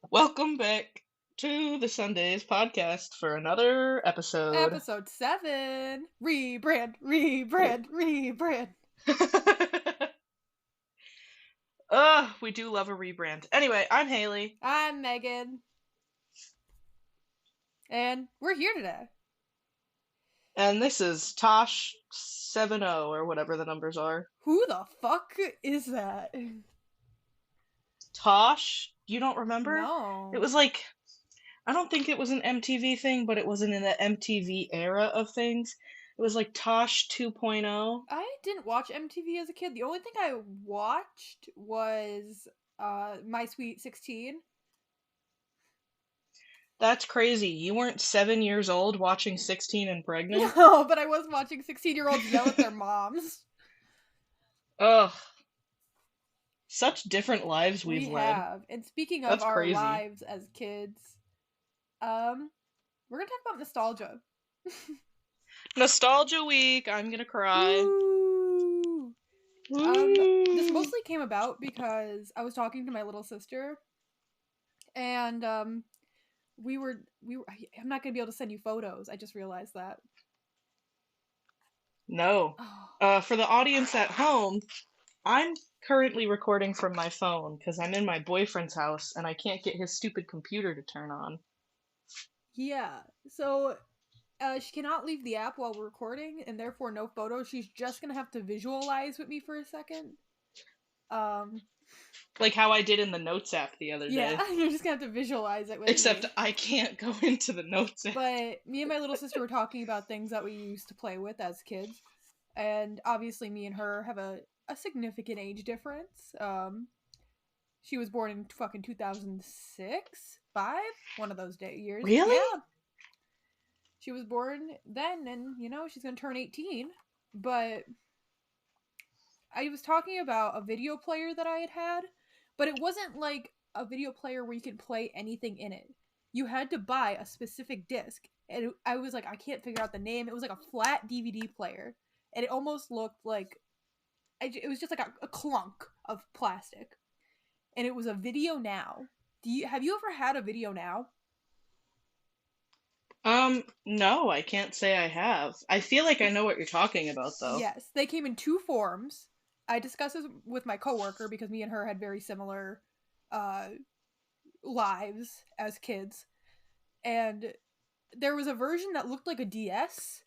Welcome back to the Sundays podcast for another episode. Episode 7. Rebrand, rebrand, rebrand. We do love a rebrand. Anyway, I'm Haley. I'm Megan. And we're here today. And this is Tosh 70 or whatever the numbers are. Who the fuck is that? Tosh? You don't remember? No. It was like, I don't think it was an MTV thing, but it wasn't in the MTV era of things. It was like Tosh 2.0. I didn't watch MTV as a kid. The only thing I watched was My Sweet 16. That's crazy. You weren't 7 years old watching 16 and Pregnant? No, but I was watching 16-year-olds yell at their moms. Ugh. Such different lives we've led. Have. And speaking of That's our crazy. lives as kids, we're gonna talk about nostalgia. Nostalgia week. I'm gonna cry. Woo! Woo. This mostly came about because I was talking to my little sister, and we were. I'm not gonna be able to send you photos. I just realized that. No. Oh. For the audience at home, I'm currently recording from my phone because I'm in my boyfriend's house and I can't get his stupid computer to turn on. Yeah. So she cannot leave the app while we're recording, and therefore no photos. She's just gonna have to visualize with me for a second. Like how I did in the Notes app the other day. Yeah, you're just gonna have to visualize it with Except me. I can't go into the Notes app. But me and my little sister were talking about things that we used to play with as kids. And obviously me and her have a significant age difference. She was born in fucking 2006? 5? One of those years. Really? Yeah. She was born then, and, she's gonna turn 18. But I was talking about a video player that I had, but it wasn't like a video player where you could play anything in it. You had to buy a specific disc. And I was like, I can't figure out the name. It was like a flat DVD player. And it almost looked like, it was just like a clunk of plastic. And it was a Video Now. Have you ever had a Video Now? No, I can't say I have. I feel like I know what you're talking about, though. Yes, they came in 2 forms. I discussed this with my coworker because me and her had very similar lives as kids. And there was a version that looked like a DS,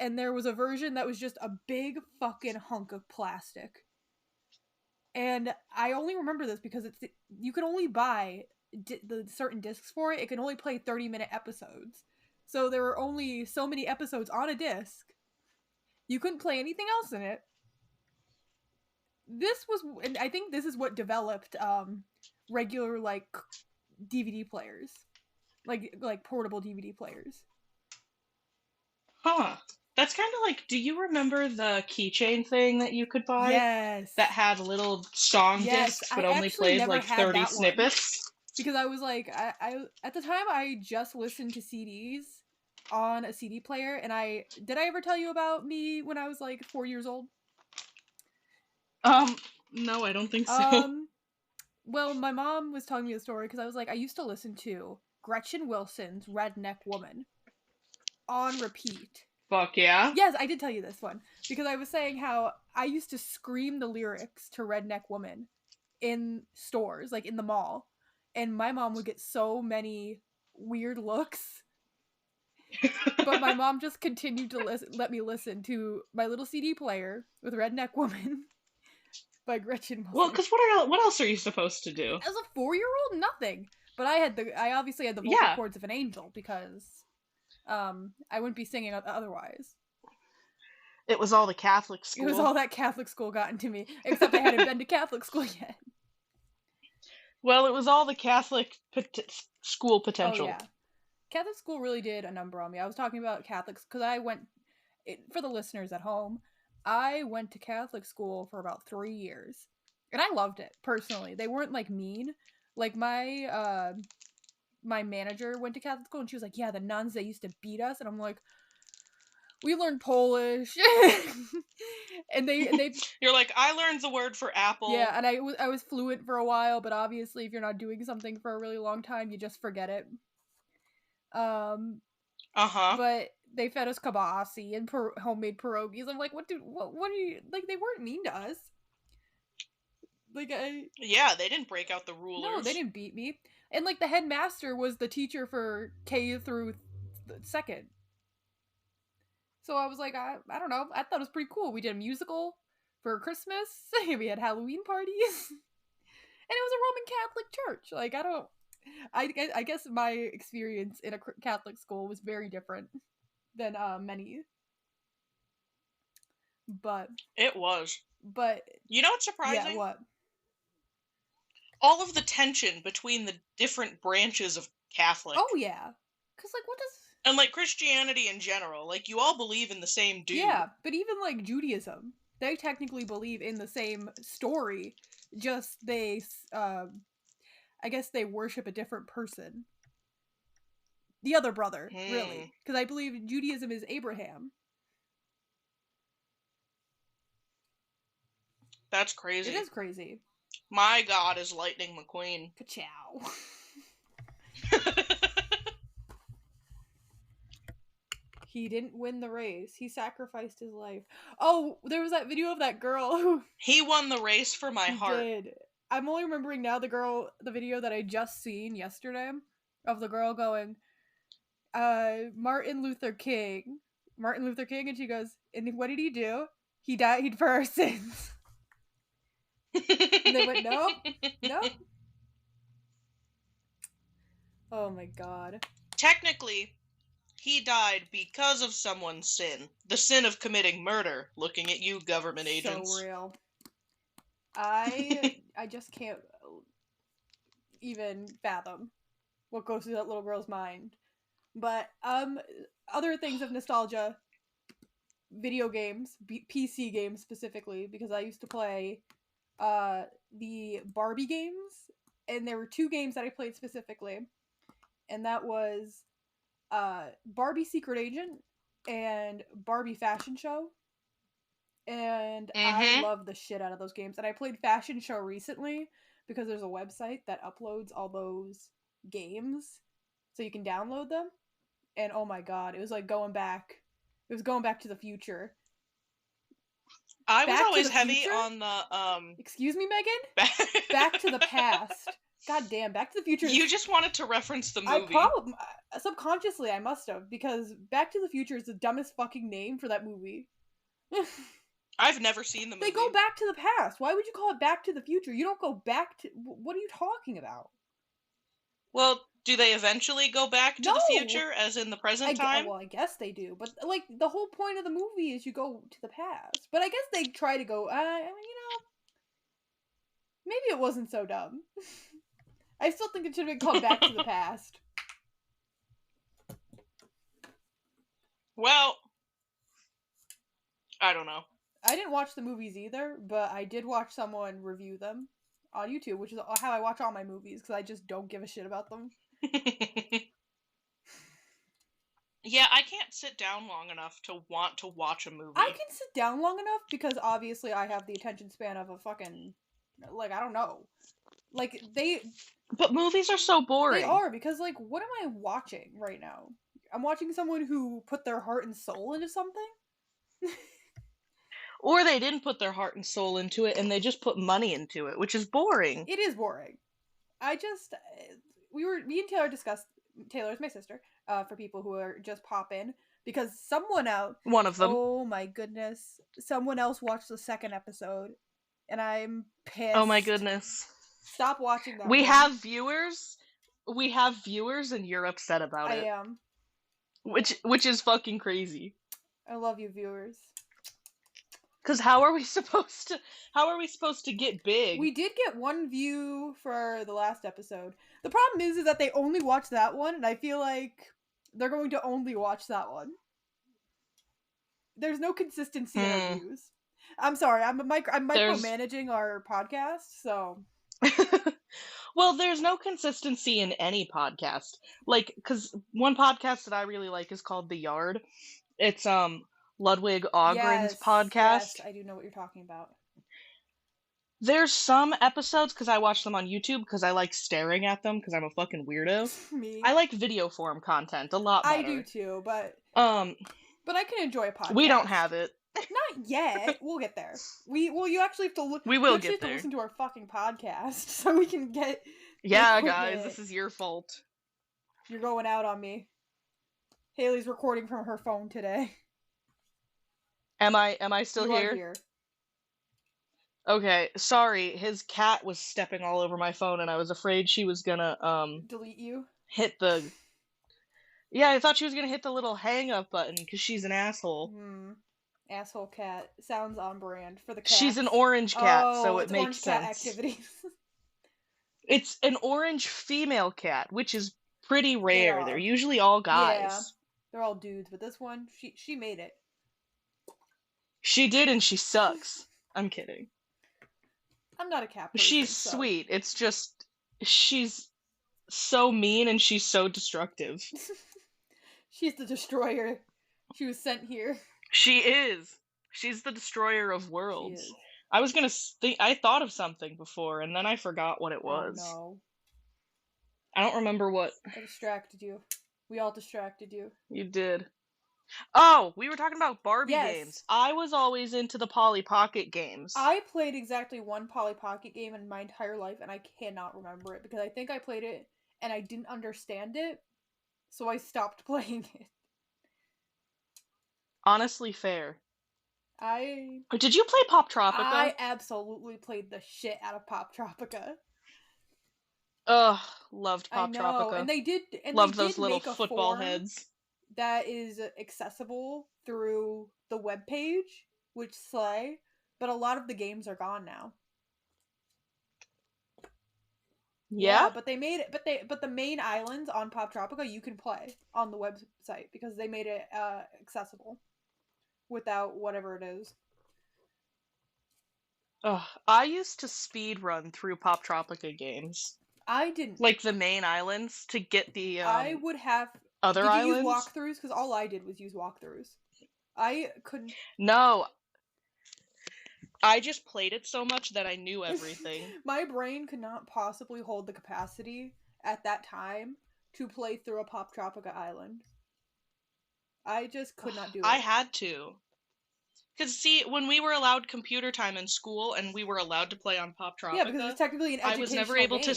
and there was a version that was just a big fucking hunk of plastic. And I only remember this because you can only buy the certain discs for it. It can only play 30-minute episodes. So there were only so many episodes on a disc. You couldn't play anything else in it. And I think this is what developed regular like DVD players, like portable DVD players. Huh. That's kind of like, do you remember the keychain thing that you could buy? Yes. That had little song discs but only played like 30 snippets? Because I was like, I at the time I just listened to CDs on a CD player, and did I ever tell you about me when I was like 4 years old? No, I don't think so. Well, my mom was telling me the story because I was like, I used to listen to Gretchen Wilson's Redneck Woman on repeat. Fuck yeah. Yes, I did tell you this one. Because I was saying how I used to scream the lyrics to Redneck Woman in stores, like in the mall. And my mom would get so many weird looks. But my mom just continued to let me listen to my little CD player with Redneck Woman by Gretchen Wilson. Well, because what else are you supposed to do? As a 4-year-old, nothing. But I obviously had the vocal cords of an angel because I wouldn't be singing otherwise. It was all the Catholic school. It was all that Catholic school got into me. Except I hadn't been to Catholic school yet. Well, it was all the Catholic school potential. Oh, yeah. Catholic school really did a number on me. I was talking about Catholics because for the listeners at home, I went to Catholic school for about 3 years. And I loved it, personally. They weren't, like, mean. Like, my manager went to Catholic school, and she was like, yeah, the nuns, they used to beat us. And I'm like, We learned Polish. and they You're like, I learned the word for apple. yeah, and I was fluent for a while, but obviously if you're not doing something for a really long time, you just forget it. Uh-huh. But they fed us kibasi and homemade pierogies. I'm like, what are you, like, they weren't mean to us. Like, Yeah, they didn't break out the no, they rulers. didn't beat me. And like the headmaster was the teacher for K through second. So I was like, I don't know. I thought it was pretty cool. We did a musical for Christmas. We had Halloween parties. And it was a Roman Catholic church. Like, I guess my experience in a Catholic school was very different than many. But It was. but You know what's yeah, surprising? what? All of the tension between the different branches of Catholic. Oh yeah. Cuz like what does And like Christianity in general, like you all believe in the same dude. Yeah, but even like Judaism, they technically believe in the same story, just I guess they worship a different person. The other brother, really. Because I believe Judaism is Abraham. That's crazy. It is crazy. My god is Lightning McQueen. Ka-chow. He didn't win the race. He sacrificed his life. Oh, there was that video of that girl who... He won the race for my heart. He did. I'm only remembering now the video that I just seen yesterday of the girl going, Martin Luther King, and she goes, and what did he do? He died for our sins. And they went, nope. Oh my god. Technically, he died because of someone's sin. The sin of committing murder. Looking at you, government agents. So real. I just can't even fathom what goes through that little girl's mind. But other things of nostalgia, video games, PC games specifically, because I used to play the Barbie games, and there were two games that I played specifically, and that was Barbie Secret Agent and Barbie Fashion Show. And I love the shit out of those games. And I played Fashion Show recently because there's a website that uploads all those games so you can download them. And oh my god, it was like going back. It was going back to the future. I was always heavy on the Excuse me, Megan? Back to the past. God damn, Back to the Future. You just wanted to reference the movie. I probably subconsciously I must have, because Back to the Future is the dumbest fucking name for that movie. I've never seen the movie. They go back to the past. Why would you call it Back to the Future? You don't go back to... What are you talking about? Well, do they eventually go back to the future, as in the present time? Well, I guess they do. But, like, the whole point of the movie is you go to the past. But I guess they try to go, maybe it wasn't so dumb. I still think it should have been called Back to the Past. Well, I don't know. I didn't watch the movies either, but I did watch someone review them on YouTube, which is how I watch all my movies, because I just don't give a shit about them. Yeah, I can't sit down long enough to want to watch a movie. I can sit down long enough because obviously I have the attention span of a fucking, like, I don't know. Like, But movies are so boring. They are, because, like, what am I watching right now? I'm watching someone who put their heart and soul into something? Or they didn't put their heart and soul into it, and they just put money into it, which is boring. It is boring. Me and Taylor discussed, Taylor is my sister, for people who are just pop in, because someone else... One of them. Oh my goodness. Someone else watched the second episode, and I'm pissed. Oh my goodness. Stop watching that. We have viewers, and you're upset about it. I am. Which is fucking crazy. I love you, viewers. Because how are we supposed to get big? We did get one view for the last episode. The problem is that they only watch that one, and I feel like they're going to only watch that one. There's no consistency in our views. I'm sorry, I'm micromanaging our podcast, so... Well, there's no consistency in any podcast. Like, because one podcast that I really like is called The Yard, It's Ludwig Ahgren's Yes, yes, podcast. I do know what you're talking about. There's some episodes because I watch them on YouTube because I like staring at them because I'm a fucking weirdo. Me. I like video form content a lot I do better. too, but Um, I can enjoy a we don't podcast. have it. Not yet. We'll get there. You actually have to look. We You will actually get have to there. listen to our fucking podcast so we can get the Yeah, guys, equipment. this is your fault. You're going out on me. Haley's recording from her phone today. Am I still You here? are here. Okay, sorry. His cat was stepping all over my phone and I was afraid she was gonna Delete you. hit the Yeah, I thought she was gonna hit the little hang up button because she's an asshole. Asshole cat. Sounds on brand for the cat. She's an orange cat, so it it's makes orange sense. cat activities. It's an orange female cat, which is pretty rare. They're usually all guys. Yeah, they're all dudes, but this one, she made it. She did, and she sucks. I'm kidding. I'm not a cat person. She's so. sweet. It's just she's so mean and she's so destructive. She's the destroyer. She was sent here. She is. She's the destroyer of worlds. She is. I was gonna I thought of something before, and then I forgot what it was. Oh, no. I don't remember what. I distracted you. We all distracted you. You did. Oh, we were talking about Barbie Yes. games. I was always into the Polly Pocket games. I played exactly one Polly Pocket game in my entire life, and I cannot remember it, because I think I played it, and I didn't understand it, so I stopped playing it. Honestly, fair. Did you play Pop Tropica? I absolutely played the shit out of Pop Tropica. Ugh, loved Pop I know, Tropica. and they did. And loved they those did little make a football form heads. that is accessible through the webpage, which slay, but a lot of the games are gone now. Yeah, but they made it. But the main islands on Pop Tropica you can play on the website because they made it accessible without whatever it is. Ugh, I used to speed run through Pop Tropica games. I didn't like the main islands to get the. I would have other did you islands. use walkthroughs? Because all I did was use walkthroughs. I couldn't. No. I just played it so much that I knew everything. My brain could not possibly hold the capacity at that time to play through a Pop Tropica island. I just could not do it. I had to. Because, see, when we were allowed computer time in school and we were allowed to play on Pop Tropica... Yeah, because it's technically an educational I was never able game.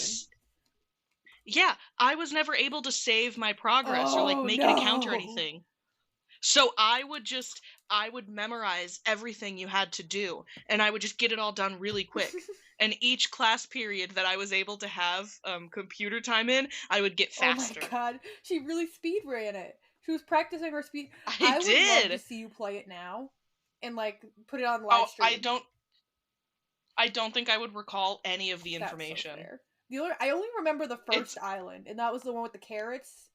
Yeah, I was never able to save my progress or, make an account or anything. So I would memorize everything you had to do, and I would just get it all done really quick. And each class period that I was able to have computer time in, I would get faster. Oh my god, she really speed ran it. She was practicing her speed. I did. Would love to see you play it now, and put it on live stream. I don't think I would recall any of the information. That's so fair. I only remember the first island, and that was the one with the carrots.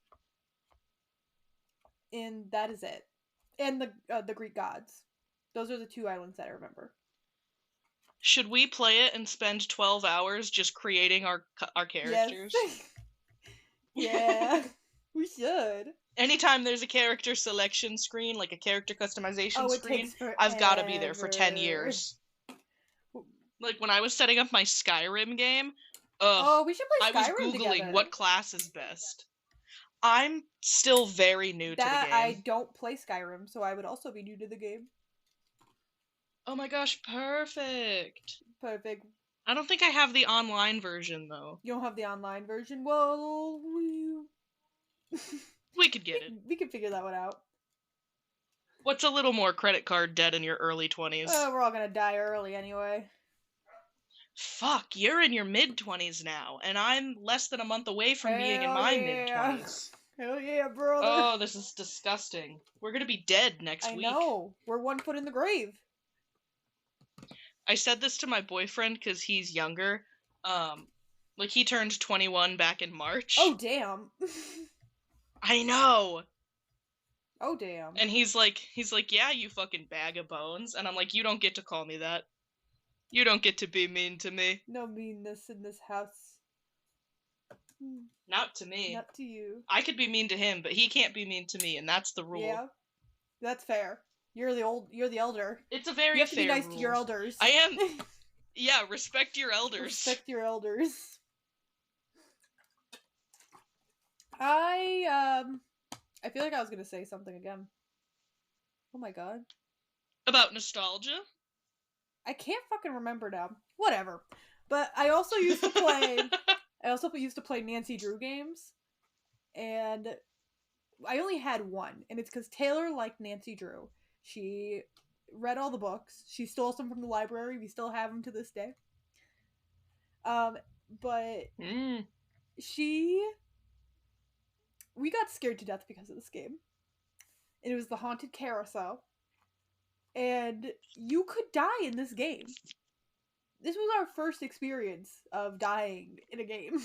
And that is it. And the Greek gods. Those are the two islands that I remember. Should we play it and spend 12 hours just creating our characters? Yes. Yeah, we should. Anytime there's a character selection screen, like a character customization screen, I've got to be there for 10 years. Like when I was setting up my Skyrim game, we should play Skyrim I was Googling together. what class is best. I'm still very new to the game. I don't play Skyrim, so I would also be new to the game. Oh my gosh, perfect. Perfect. I don't think I have the online version, though. You don't have the online version? Well, we could get it. We could figure that one out. What's a little more credit card debt in your early 20s? We're all gonna die early anyway. Fuck, you're in your mid-20s now, and I'm less than a month away from being in my mid-20s. Hell yeah, brother. Oh, this is disgusting. We're gonna be dead next week. I know. We're 1 foot in the grave. I said this to my boyfriend because he's younger. He turned 21 back in March. Oh, damn. I know. Oh, damn. And he's like, yeah, you fucking bag of bones. And I'm like, you don't get to call me that. You don't get to be mean to me. No meanness in this house. Not to me. Not to you. I could be mean to him, but he can't be mean to me, and that's the rule. Yeah. That's fair. You're the elder. It's a You very have to be fair nice to your rules. elders. I am, yeah, respect your elders. Respect your elders. I I feel like I was gonna say something again. Oh my god. About nostalgia? I can't fucking remember now. Whatever. But I also used to play Nancy Drew games, and I only had one, and it's because Taylor liked Nancy Drew. She read all the books. She stole some from the library. We still have them to this day. Um, but Mm. she we got scared to death because of this game. And it was the haunted carousel. And you could die in this game. This was our first experience of dying in a game.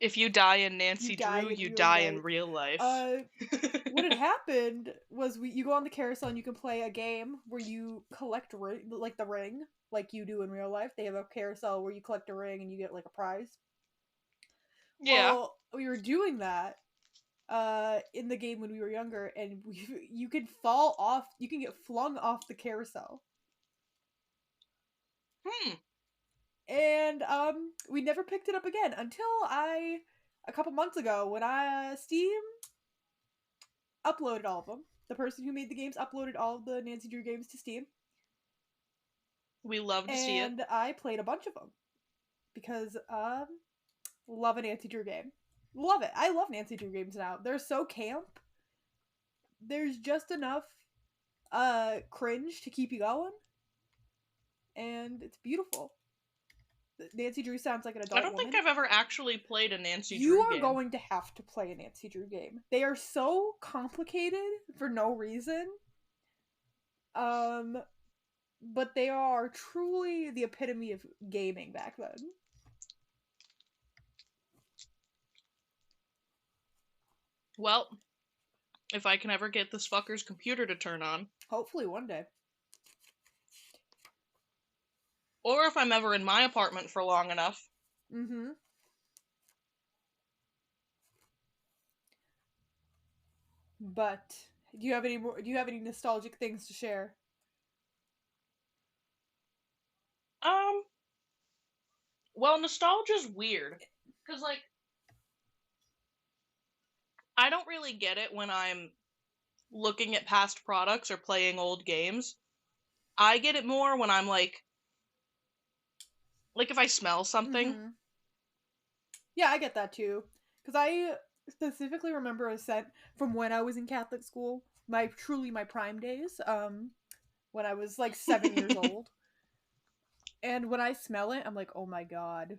If you die in You Nancy die Drew, in you real die life. in real life. What had happened was you go on the carousel and you can play a game where you collect like the ring, like you do in real life. They have a carousel where you collect a ring and you get like a prize. Yeah. Well, we were doing that in the game when we were younger, and you can fall off. You can get flung off the carousel, Hmm. and we never picked it up again until a couple months ago when Steam uploaded all of them. The person who made the games uploaded all of the Nancy Drew games to Steam, We love to see it. and I played a bunch of them because love a Nancy Drew game. Love it. I love Nancy Drew games now. They're so camp. There's just enough cringe to keep you going, and it's beautiful. Nancy Drew sounds like an I adult don't think woman. I've ever actually played a Nancy You Drew are game. going to have to play a Nancy Drew game. They are so complicated for no reason. But they are truly the epitome of gaming back then. Well, if I can ever get this fucker's computer to turn on. Hopefully one day. Or if I'm ever in my apartment for long enough. Mm-hmm. But do you have any more? Do you have any nostalgic things to share? Um, well, nostalgia's weird. Because, like, I don't really get it when I'm looking at past products or playing old games. I get it more when I'm like if I smell something. Mm-hmm. Yeah, I get that too. Because I specifically remember a scent from when I was in Catholic school. My prime days. When I was like 7 years old. And when I smell it, I'm like, oh my god.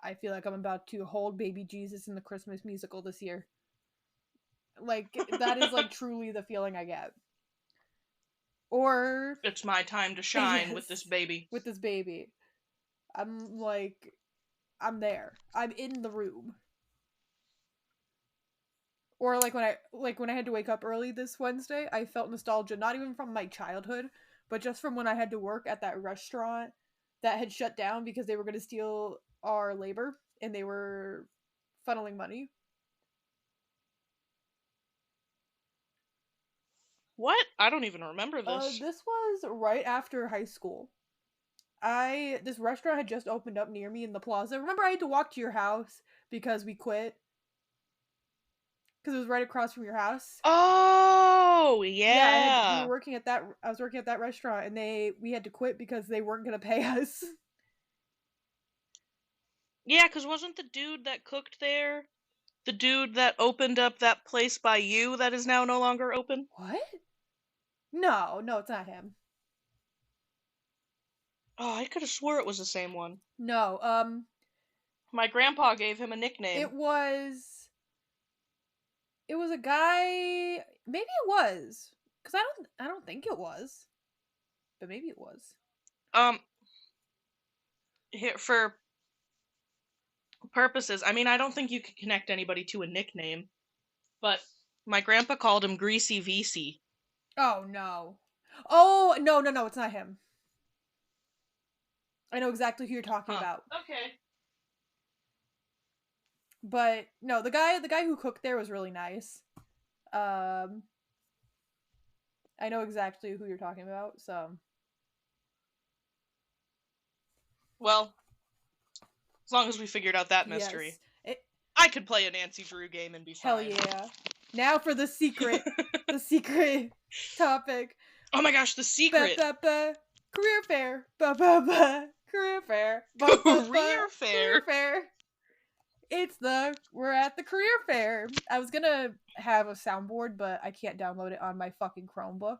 I feel like I'm about to hold baby Jesus in the Christmas musical this year. Like, that is like truly the feeling I get. Or, It's my time to shine yes, with this baby. with this baby. I'm like, I'm there. I'm in the room. Or like when I had to wake up early this Wednesday, I felt nostalgia not even from my childhood, but just from when I had to work at that restaurant that had shut down because they were going to steal our labor and they were funneling money. What? I don't even remember this. This was right after high school. I This restaurant had just opened up near me in the plaza. Remember I had to walk to your house because we quit because it was right across from your house. Oh, Yeah, we yeah. were working at that I was working at that restaurant and we had to quit because they weren't going to pay us. Yeah, because wasn't the dude that cooked there the dude that opened up that place by you that is now no longer open? What? No, no, it's not him. Oh, I could have swore it was the same one. No, My grandpa gave him a it nickname. was it was a guy. Maybe it was because I don't think it was, but maybe it was. Um, here for purposes, I mean, I don't think you could connect anybody to a nickname, but my grandpa called him Greasy VC. Oh no. Oh no, no, no, it's not him. I know exactly who you're talking Huh. about. Okay. But no, the guy who cooked there was really nice. Um I know exactly who you're talking about, so. Well, as long as we figured out that mystery. Yes. I could play a Nancy Drew game and be Hell fine. yeah. Now for the secret. The secret topic. Oh my gosh, the Ba secret! ba ba. Career fair. Ba ba ba. Career fair. Ba ba ba. Career Career fair! fair. We're at the career fair. I was gonna have a soundboard, but I can't download it on my fucking Chromebook.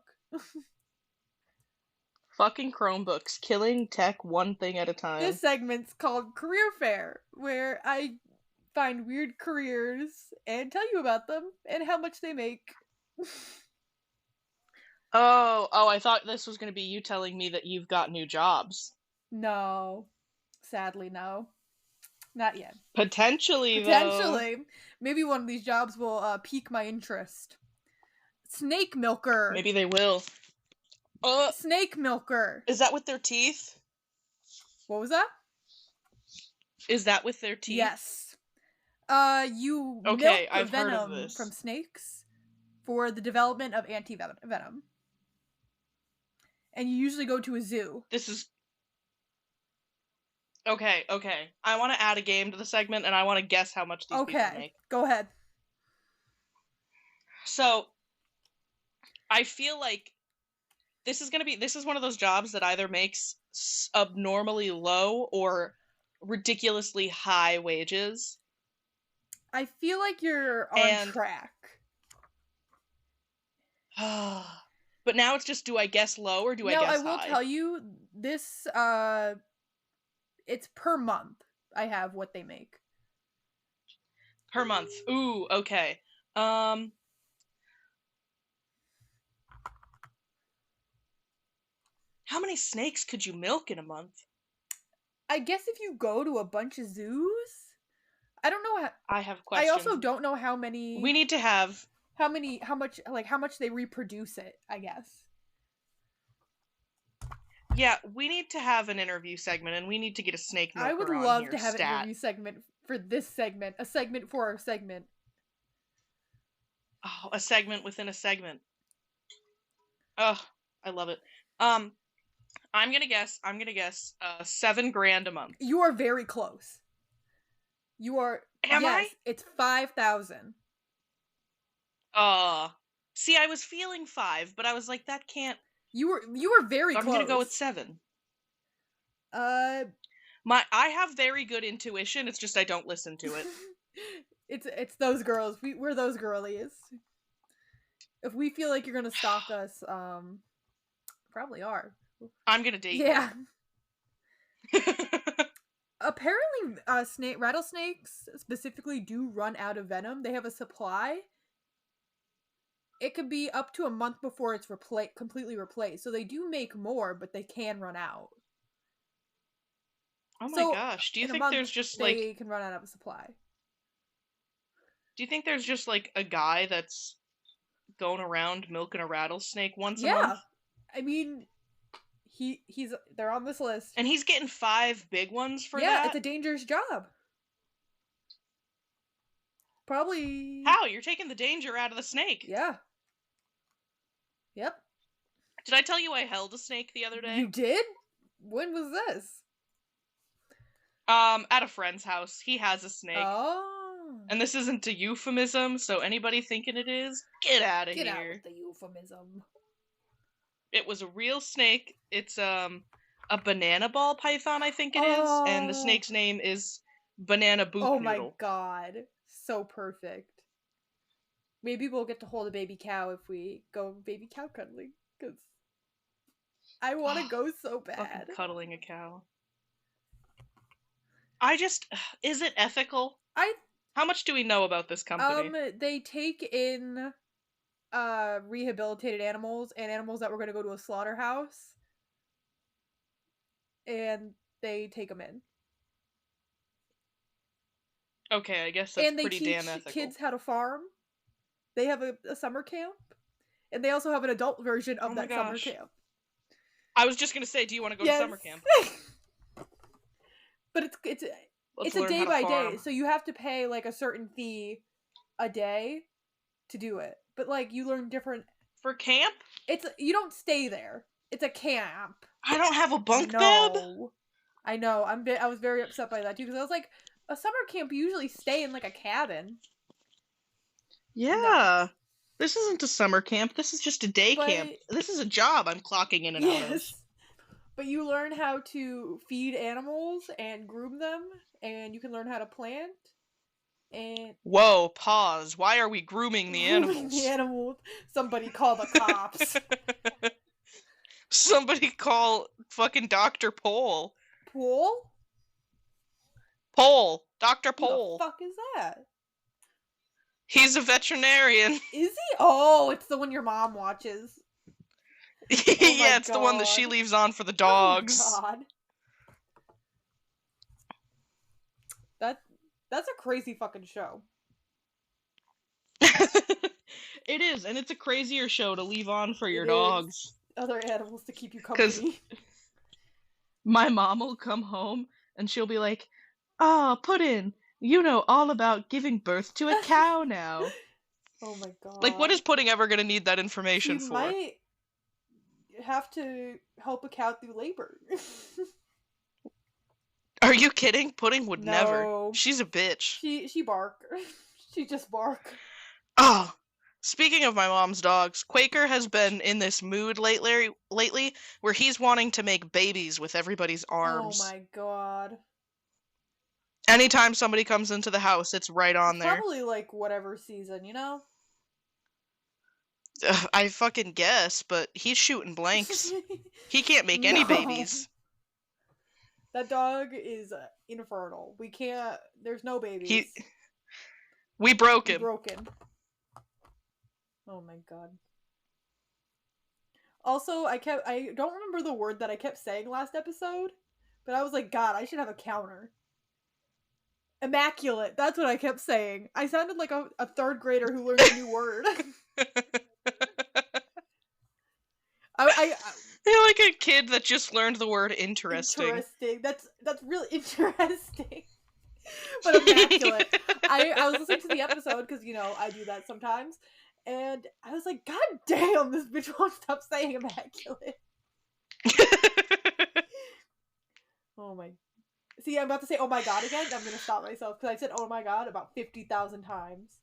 Fucking Chromebooks, killing tech one thing at a This time. segment's called Career Fair, where I find weird careers and tell you about them and how much they make. Oh, I thought this was going to be you telling me that you've got new jobs. No. Sadly, no. Not yet. Potentially, though. Potentially. Maybe one of these jobs will pique my interest. Snake milker. Maybe they will. Snake milker. Is that with their teeth? What was that? Is that with their teeth? Yes. You milk Okay, the I've heard of venom this. from snakes for the development of anti-venom. And you usually go to a zoo. This is... Okay. I want to add a game to the segment, and I want to guess how much these people make. Go ahead. So, I feel like this is one of those jobs that either makes abnormally low or ridiculously high wages. I feel like you're on track. But now it's just, do I guess low or do I guess high? No, I will tell you, this, it's per month. I have what they make. Per month. Ooh, okay. How many snakes could you milk in a month? I guess if you go to a bunch of zoos, I don't know how. I have questions. I also don't know how many. We need to have how much they reproduce it, I guess. Yeah, we need to have an interview segment, and we need to get a snake milker I would on love here, to have an interview segment for this segment. A segment for our segment. Oh, a segment within a segment. Oh, I love it. I'm gonna guess $7,000 a month. You are very close. You are. Am I? It's 5,000. See, I was feeling 5, but I was like, that can't. You were very close. I'm gonna go with 7. I have very good intuition. It's just I don't listen to it. It's those girls. We're those girlies. If we feel like you're gonna stalk us, probably are. I'm gonna date you. Apparently, rattlesnakes specifically do run out of venom. They have a supply. It could be up to a month before it's completely replaced. So they do make more, but they can run out. Oh my gosh! Do you think there's just like they can run out of a supply? Do you think there's just like a guy that's going around milking a rattlesnake once a month? Yeah, I mean, they're on this list, and he's getting 5 big ones for that. Yeah, it's a dangerous job. Probably. How? You're taking the danger out of the snake. Yeah. Yep. Did I tell you I held a snake the other day? You did? When was this? At a friend's house. He has a snake. Oh. And this isn't a euphemism, so anybody thinking it is, get out of here. Get out with the euphemism. It was a real snake. It's a banana ball python, I think it is, and the snake's name is Banana Boop Oh Noodle. my god. So perfect. Maybe we'll get to hold a baby cow if we go baby cow cuddling, because I want to go so bad. Fucking cuddling a cow. Is it ethical? How much do we know about this company? They take in rehabilitated animals and animals that were going to go to a slaughterhouse, and they take them in. Okay, I guess that's pretty damn ethical. And they teach kids how to farm. They have a summer camp, and they also have an adult version of that summer camp. I was just gonna say, do you want to go to summer camp? But it's a day by day, so you have to pay like a certain fee a day to do it. But like you learn different For camp? You don't stay there. It's a camp. I don't have a bunk bed. No. I know. I was very upset by that too because I was like, a summer camp you usually stay in like a cabin. Yeah. No. This isn't a summer camp. This is just a day camp. This is a job I'm clocking in and out of. But you learn how to feed animals and groom them, and you can learn how to plant. And whoa, pause. Why are we grooming the animals? The animals. Somebody call the cops. Somebody call fucking Dr. Pole. Pole? Pole. Dr. Pole. Who the fuck is that? He's a veterinarian. Is he? Oh, it's the one your mom watches. Yeah, it's the one that she leaves on for the dogs. Oh my god. That's a crazy fucking show. It is, and it's a crazier show to leave on for your dogs. Other animals to keep you company. My mom will come home and she'll be like, "Ah, Puddin', you know all about giving birth to a cow now." Oh my god. Like, what is Pudding ever gonna need that information for? Might have to help a cow through labor. Are you kidding? Pudding would never. She's a bitch. She bark. She just bark. Oh, speaking of my mom's dogs, Quaker has been in this mood lately where he's wanting to make babies with everybody's arms. Oh my god. Anytime somebody comes into the house, it's right on there. Probably like whatever season, you know? I fucking guess, but he's shooting blanks. He can't make any babies. That dog is infernal. We can't. There's no babies. We broke him. Broken. Oh my god. Also, I don't remember the word that I kept saying last episode, but I was like, God, I should have a counter. Immaculate. That's what I kept saying. I sounded like a third grader who learned a new word. You're like a kid that just learned the word interesting. Interesting. That's really interesting. But immaculate. I was listening to the episode because, you know, I do that sometimes. And I was like, God damn, this bitch won't stop saying immaculate. Oh my. See, I'm about to say oh my god again. I'm going to stop myself because I said oh my god about 50,000 times.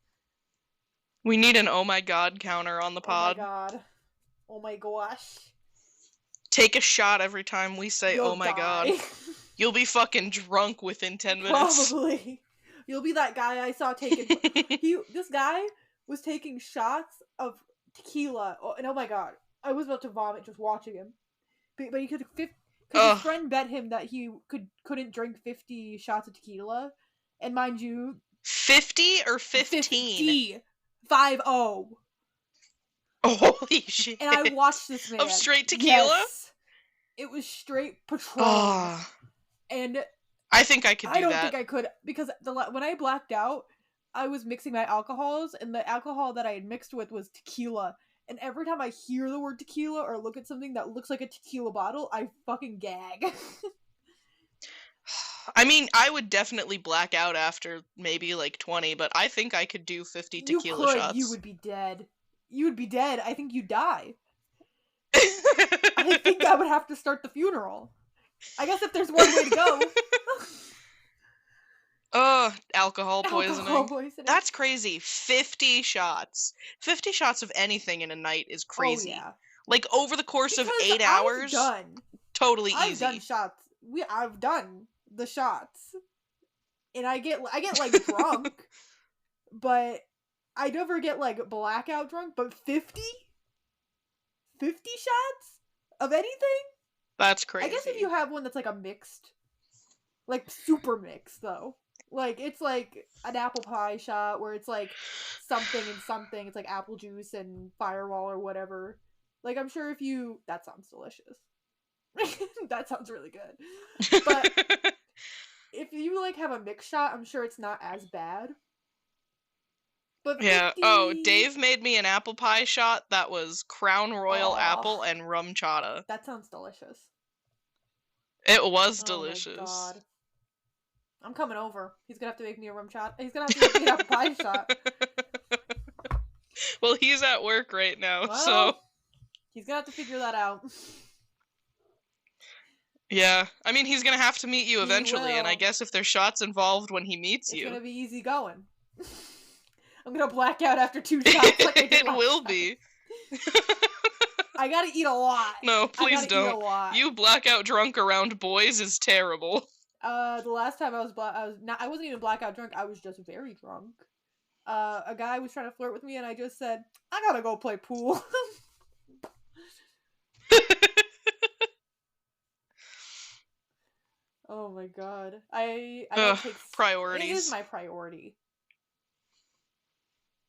We need an oh my god counter on the pod. Oh my god. Oh my gosh. Take a shot every time we say You'll oh my die. God. You'll be fucking drunk within 10 minutes. Probably. You'll be that guy I saw taking... This guy was taking shots of tequila. And oh my god. I was about to vomit just watching him. But he could... Because his friend bet him that he couldn't drink 50 shots of tequila. And mind you... 50 or 15? 50. 5-0. Holy shit. And I watched this man. Of straight tequila? Yes. It was straight Patron. And I think I could do that. I don't think I could, because when I blacked out, I was mixing my alcohols, and the alcohol that I had mixed with was tequila. And every time I hear the word tequila or look at something that looks like a tequila bottle, I fucking gag. I mean, I would definitely black out after maybe like 20, but I think I could do 50 tequila shots. You would be dead. You would be dead. I think you'd die. I think I would have to start the funeral. I guess if there's one way to go. Alcohol poisoning. That's crazy. 50 shots. 50 shots of anything in a night is crazy. Oh, yeah. Like, over the course of 8 hours, totally easy. I've done shots. I've done the shots. And I get like, drunk. But I never get, like, blackout drunk. But 50? 50 shots? Of anything? That's crazy. I guess if you have one that's like a mixed, like super mixed though, like it's like an apple pie shot where it's like something and something. It's like apple juice and Fireball or whatever. Like I'm sure that sounds delicious. That sounds really good. But if you like have a mixed shot, I'm sure it's not as bad. But 50... Yeah. Dave made me an apple pie shot that was Crown Royal apple and rum chata. That sounds delicious. It was delicious. My God. I'm coming over. He's gonna have to make me a rum chata. He's gonna have to make me an apple pie shot. Well, he's at work right now, Well, so... he's gonna have to figure that out. Yeah, I mean, he's gonna have to meet you He eventually, and I will. guess if there's shots involved when he meets It's you... gonna be easy going. I'm gonna black out after 2 shots like I did It last will time. be. I gotta eat a lot. No, please don't. Eat a lot. You blackout drunk around boys is terrible. The last time I wasn't even blackout drunk, I was just very drunk. A guy was trying to flirt with me and I just said, I gotta go play pool. Oh my god. I don't take... priorities. It is my priority.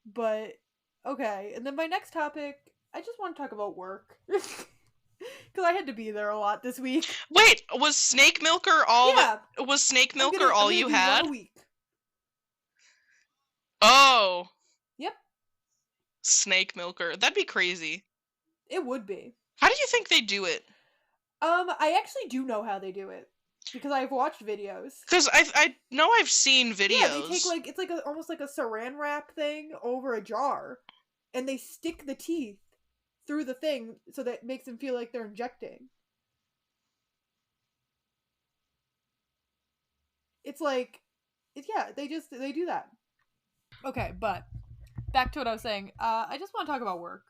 But, okay. And then my next topic, I just want to talk about work. Because I had to be there a lot this week. Wait, was Snake Milker all was Snake Milker all you had? 1 a week. Oh. Yep. Snake Milker. That'd be crazy. It would be. How do you think they do it? I actually do know how they do it. Because I've watched videos. Because I know I've seen videos. Yeah, they take it's like almost like a saran wrap thing over a jar. And they stick the teeth through the thing so that it makes them feel like they're injecting. It's like, they do that. Okay, but back to what I was saying. I just want to talk about work.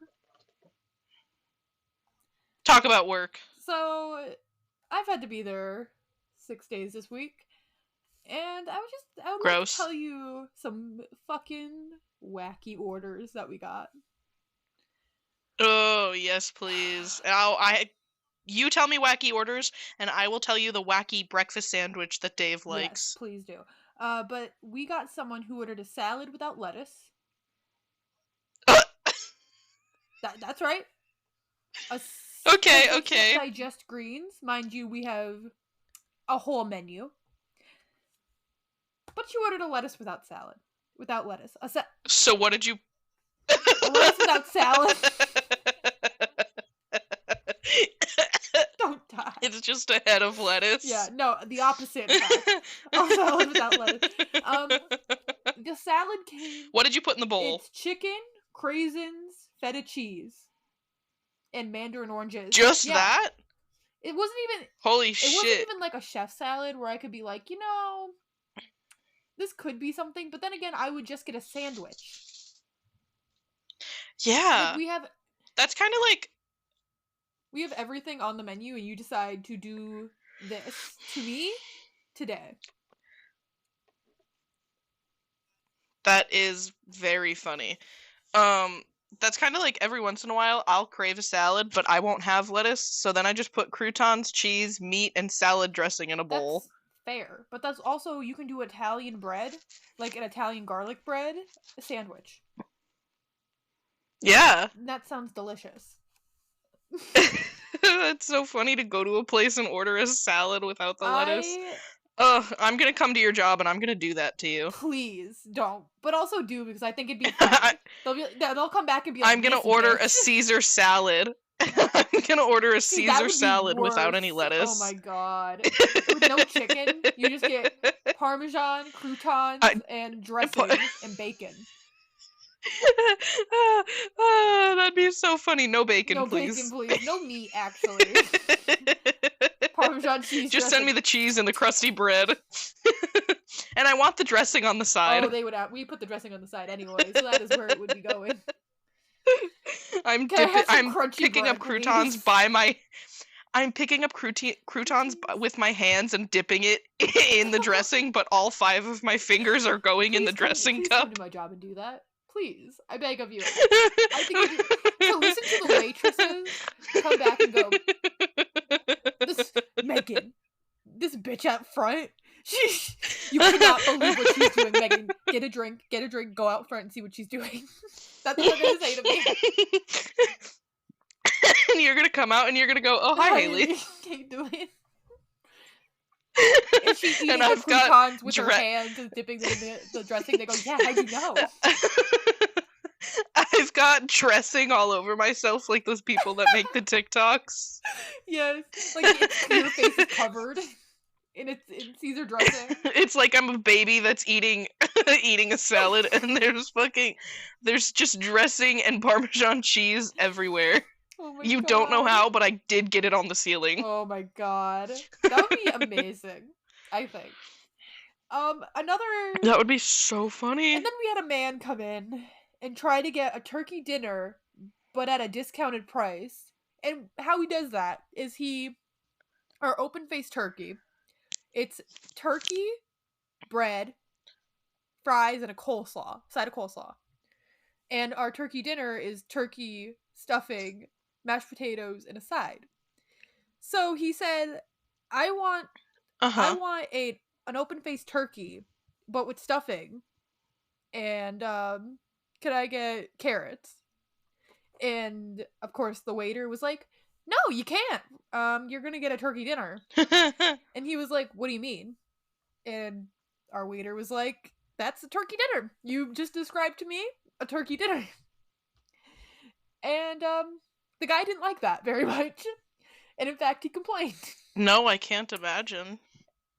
Talk about work. So, I've had to be there 6 days this week, and I would like to tell you some fucking wacky orders that we got. Oh, yes, please. You tell me wacky orders, and I will tell you the wacky breakfast sandwich that Dave likes. Yes, please do. But we got someone who ordered a salad without lettuce. That's right. Okay. Digest greens. Mind you, we have a whole menu. But you ordered a lettuce without salad. Without lettuce. So what did you... A lettuce without salad. Don't die. It's just a head of lettuce. Yeah, no, the opposite. A salad without lettuce. The salad came... What did you put in the bowl? It's chicken, craisins, feta cheese, and mandarin oranges. Just that? It wasn't even... Holy shit. It wasn't even like a chef salad where I could be like, this could be something. But then again, I would just get a sandwich. Yeah. Like, we have... That's kind of like... We have everything on the menu, and you decide to do this to me today. That is very funny. That's kind of like every once in a while I'll crave a salad, but I won't have lettuce, so then I just put croutons, cheese, meat, and salad dressing in a bowl. That's fair. But that's also, you can do Italian bread, like an Italian garlic bread, a sandwich. Yeah. That sounds delicious. That's so funny to go to a place and order a salad without the lettuce. I'm gonna come to your job and I'm gonna do that to you. Please don't, but also do, because I think it'd be fun. They'll come back and be like, I'm gonna order a Caesar salad. I'm gonna order a Caesar salad without any lettuce. Oh my god. With no chicken, you just get Parmesan, croutons, and dressing and bacon. That'd be so funny. No bacon, please. No bacon, please. No meat, actually. Parmesan cheese. Just send me the cheese and the crusty bread. And I want the dressing on the side. Oh, we put the dressing on the side anyway, so that is where it would be going. I'm picking up croutons I'm picking up croutons with my hands and dipping it in the dressing, but all 5 of my fingers are going in the dressing cup. Come to my job and do that. Please, I beg of you. I think to listen to the waitresses come back and go, Megan, this bitch out front, you cannot believe what she's doing, Megan. Get a drink, go out front and see what she's doing. That's what they're gonna say to me. And you're gonna come out and you're gonna go, oh, hi, Haley. How you doing? If she's eating the croutons with her hands and dipping them in the dressing, they go, yeah, how'd you know? I've got dressing all over myself, like those people that make the TikToks. Yes, like your face is covered in Caesar dressing. It's like I'm a baby that's eating eating a salad, and there's just dressing and Parmesan cheese everywhere. Oh my You don't know god. how, but I did get it on the ceiling. Oh my god. That would be amazing, I think. Another That would be so funny. And then we had a man come in and try to get a turkey dinner but at a discounted price. And how he does that is our open-faced turkey. It's turkey, bread, fries, and a side of coleslaw. And our turkey dinner is turkey, stuffing, mashed potatoes, and a side. So he said, "I want I Uh-huh. want an open-faced turkey, but with stuffing, and can I get carrots?" And of course, the waiter was like, "No, you can't. You're gonna get a turkey dinner." And he was like, "What do you mean?" And our waiter was like, "That's a turkey dinner. You just described to me a turkey dinner." And the guy didn't like that very much, and in fact, he complained. No, I can't imagine.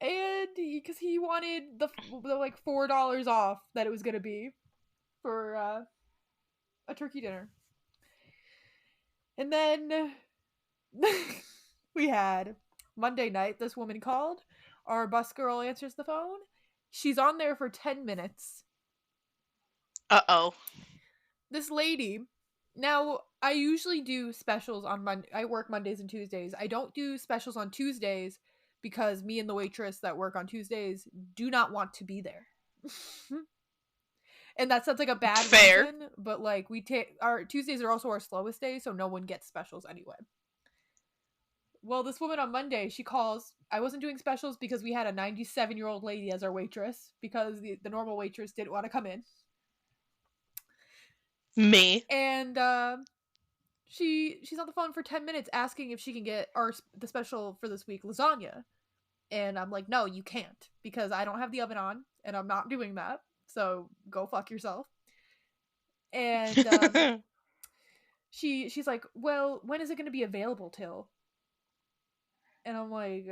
And because he wanted the like $4 off that it was gonna be for a turkey dinner. And then we had Monday night. This woman called. Our bus girl answers the phone. She's on there for 10 minutes. Uh-oh. This lady. Now, I usually do specials on Monday. I work Mondays and Tuesdays. I don't do specials on Tuesdays because me and the waitress that work on Tuesdays do not want to be there. And that sounds like a bad Fair. reason, but like we take our Tuesdays are also our slowest day, so no one gets specials anyway. Well, this woman on Monday, she calls. I wasn't doing specials because we had a 97-year-old lady as our waitress because the normal waitress didn't want to come in. Me. And she's on the phone for 10 minutes asking if she can get the special for this week, lasagna. And I'm like, "No, you can't because I don't have the oven on and I'm not doing that. So go fuck yourself." And she's like, "Well, when is it going to be available till?" And I'm like,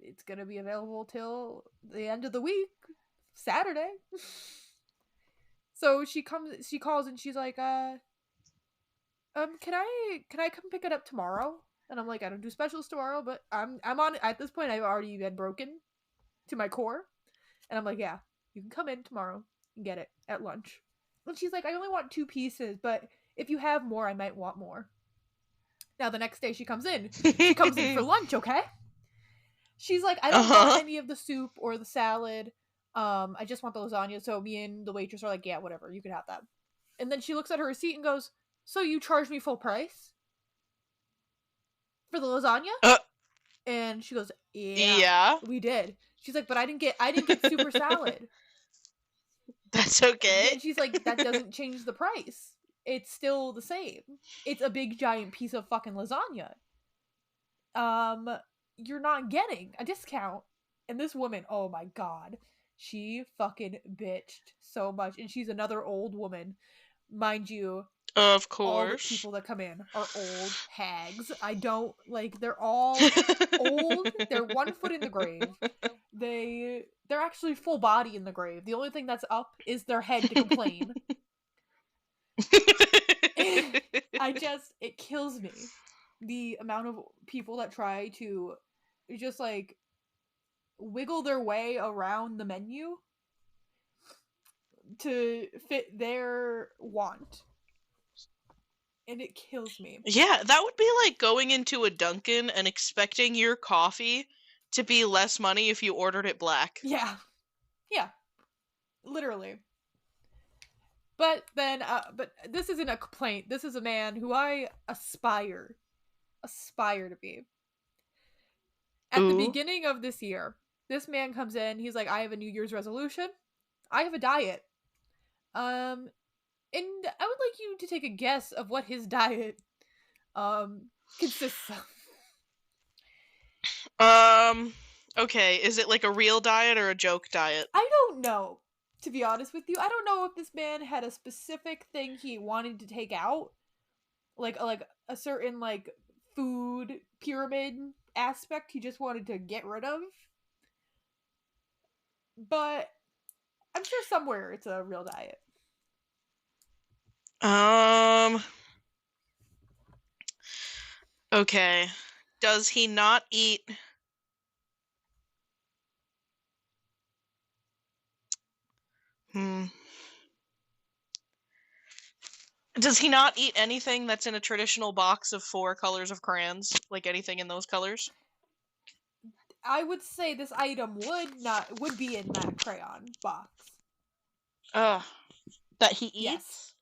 "It's going to be available till the end of the week, Saturday." So she calls and she's like, can I come pick it up tomorrow?" And I'm like, "I don't do specials tomorrow, but I'm on at this point I've already been broken to my core." And I'm like, "Yeah, you can come in tomorrow and get it at lunch." And she's like, "I only want 2 pieces, but if you have more, I might want more." Now the next day she comes in. She comes in for lunch, okay? She's like, "I don't want Uh-huh. any of the soup or the salad. I just want the lasagna." So me and the waitress are like, "Yeah, whatever, you can have that." And then she looks at her receipt and goes, "So you charged me full price for the lasagna?" Uh, And she goes, "Yeah, yeah. we did." She's like, "But I didn't get super salad." That's okay. And she's like, "That doesn't change the price. It's still the same. It's a big giant piece of fucking lasagna. Um, you're not getting a discount." And this woman, oh my god, she fucking bitched so much. And she's another old woman. Mind you, Of all the course. people that come in are old hags. I don't like they're all old. They're 1 foot in the grave. They're actually full body in the grave. The only thing that's up is their head to complain. It kills me. The amount of people that try to just like wiggle their way around the menu to fit their want. And it kills me. Yeah, that would be like going into a Dunkin' and expecting your coffee to be less money if you ordered it black. Yeah. Yeah. Literally. But but this isn't a complaint. This is a man who I aspire to be. At the Ooh. beginning of this year, this man comes in. He's like, "I have a New Year's resolution. I have a diet. Um, and I would like you to take a guess of what his diet consists of." Okay, is it like a real diet or a joke diet? I don't know. To be honest with you, I don't know if this man had a specific thing he wanted to take out, like a certain like food pyramid aspect he just wanted to get rid of. But I'm I'm sure somewhere it's a real diet. Okay. Does he not eat... Does he not eat anything that's in a traditional box of 4 colors of crayons? Like anything in those colors? I would say this item would be in that crayon box. That he Yes. eats?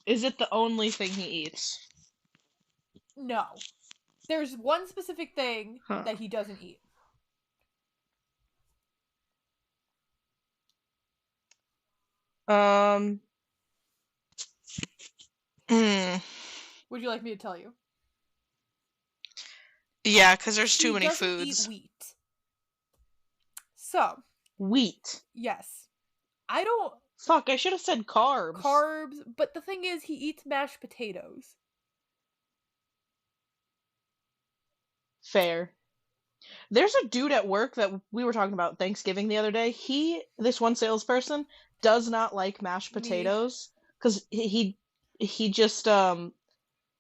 Is it the only thing he eats? No. There's one specific thing that he doesn't eat. Would you like me to tell you? Yeah, because there's too He many doesn't foods. eat wheat. So. Wheat? Yes. I don't... Fuck, I should have said carbs. Carbs, but the thing is, he eats mashed potatoes. Fair. There's a dude at work that we were talking about Thanksgiving the other day. This one salesperson, does not like mashed potatoes because he just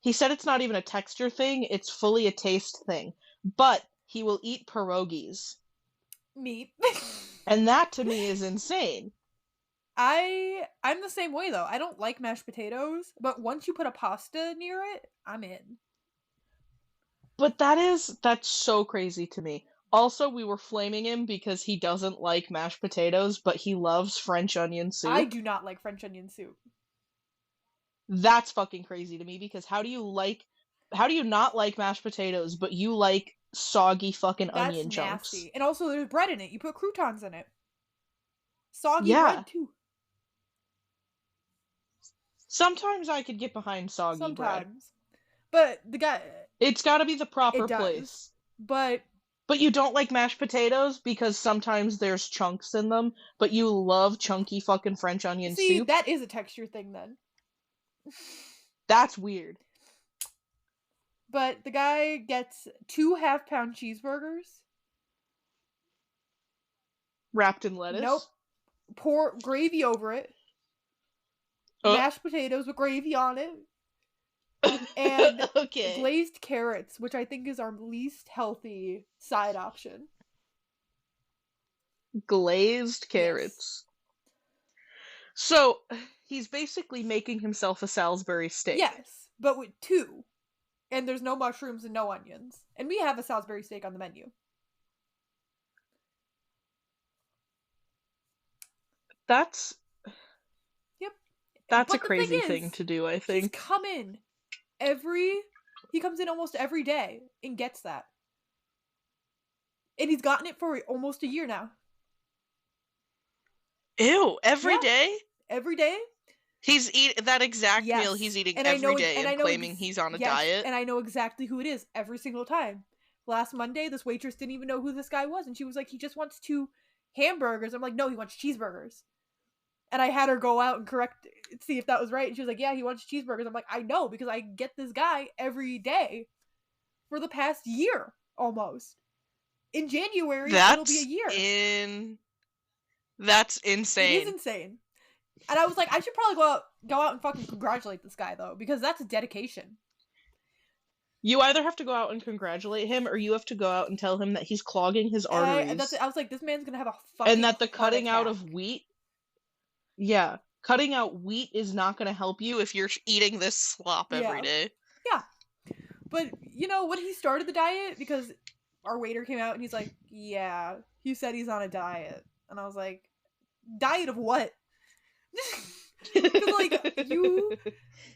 he said it's not even a texture thing; it's fully a taste thing. But he will eat pierogies. Me. And that to me is insane. I'm the same way though. I don't like mashed potatoes, but once you put a pasta near it, I'm in. But that's so crazy to me. Also, we were flaming him because he doesn't like mashed potatoes, but he loves French onion soup. I do not like French onion soup. That's fucking crazy to me because how do you not like mashed potatoes, but you like soggy fucking onion chunks? Nasty. And also there's bread in it. You put croutons in it. Soggy bread too. Sometimes I could get behind soggy bread. But the guy... It's gotta be the proper place. But you don't like mashed potatoes because sometimes there's chunks in them, but you love chunky fucking French onion soup? See, that is a texture thing then. That's weird. But the guy gets 2 half-pound cheeseburgers. Wrapped in lettuce? Nope. Pour gravy over it. Mashed potatoes with gravy on it. And glazed carrots, which I think is our least healthy side option. Glazed carrots. Yes. So, he's basically making himself a Salisbury steak. Yes, but with 2. And there's no mushrooms and no onions. And we have a Salisbury steak on the menu. That's... Yep. That's a crazy thing to do, I think. He comes in almost every day and gets that. And he's gotten it for almost a year now. Ew, every day? Every day? He's eating that exact meal he's eating every day and claiming he's on a diet. And I know exactly who it is every single time. Last Monday, this waitress didn't even know who this guy was. And she was like, he just wants 2 hamburgers. I'm like, no, he wants cheeseburgers. And I had her go out and see if that was right. And she was like, yeah, he wants cheeseburgers. I'm like, I know, because I get this guy every day for the past year, almost. In January, it'll be a year. That's insane. It is insane. And I was like, I should probably go out and fucking congratulate this guy, though, because that's dedication. You either have to go out and congratulate him, or you have to go out and tell him that he's clogging his arteries. I was like, this man's gonna have a fucking and that the cutting out of wheat... Yeah. Cutting out wheat is not gonna help you if you're eating this slop every day. Yeah. But, when he started the diet, because our waiter came out and he's like, yeah, he said he's on a diet. And I was like, diet of what?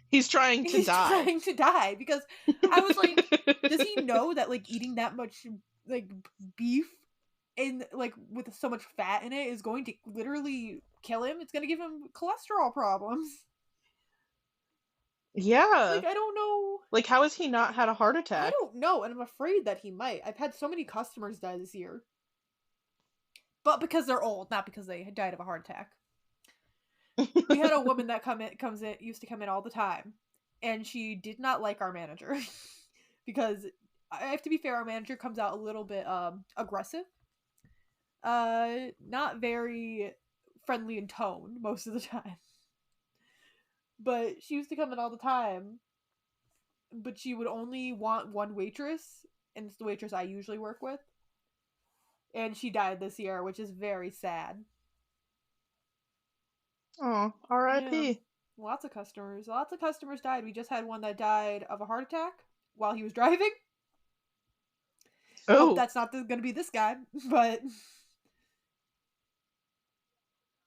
He's trying to die. He's trying to die, because I was like, does he know that, eating that much, beef and, with so much fat in it is going to literally kill him? It's going to give him cholesterol problems. Yeah. I don't know. How has he not had a heart attack? I don't know, and I'm afraid that he might. I've had so many customers die this year. But because they're old, not because they died of a heart attack. We had a woman that used to come in all the time, and she did not like our manager. Because, I have to be fair, our manager comes out a little bit aggressive. Not very friendly in tone most of the time. But she used to come in all the time, but she would only want one waitress, and it's the waitress I usually work with. And she died this year, which is very sad. Oh, Yeah. R.I.P. Lots of customers. Lots of customers died. We just had one that died of a heart attack while he was driving. Hope Oh, that's not going to be this guy, but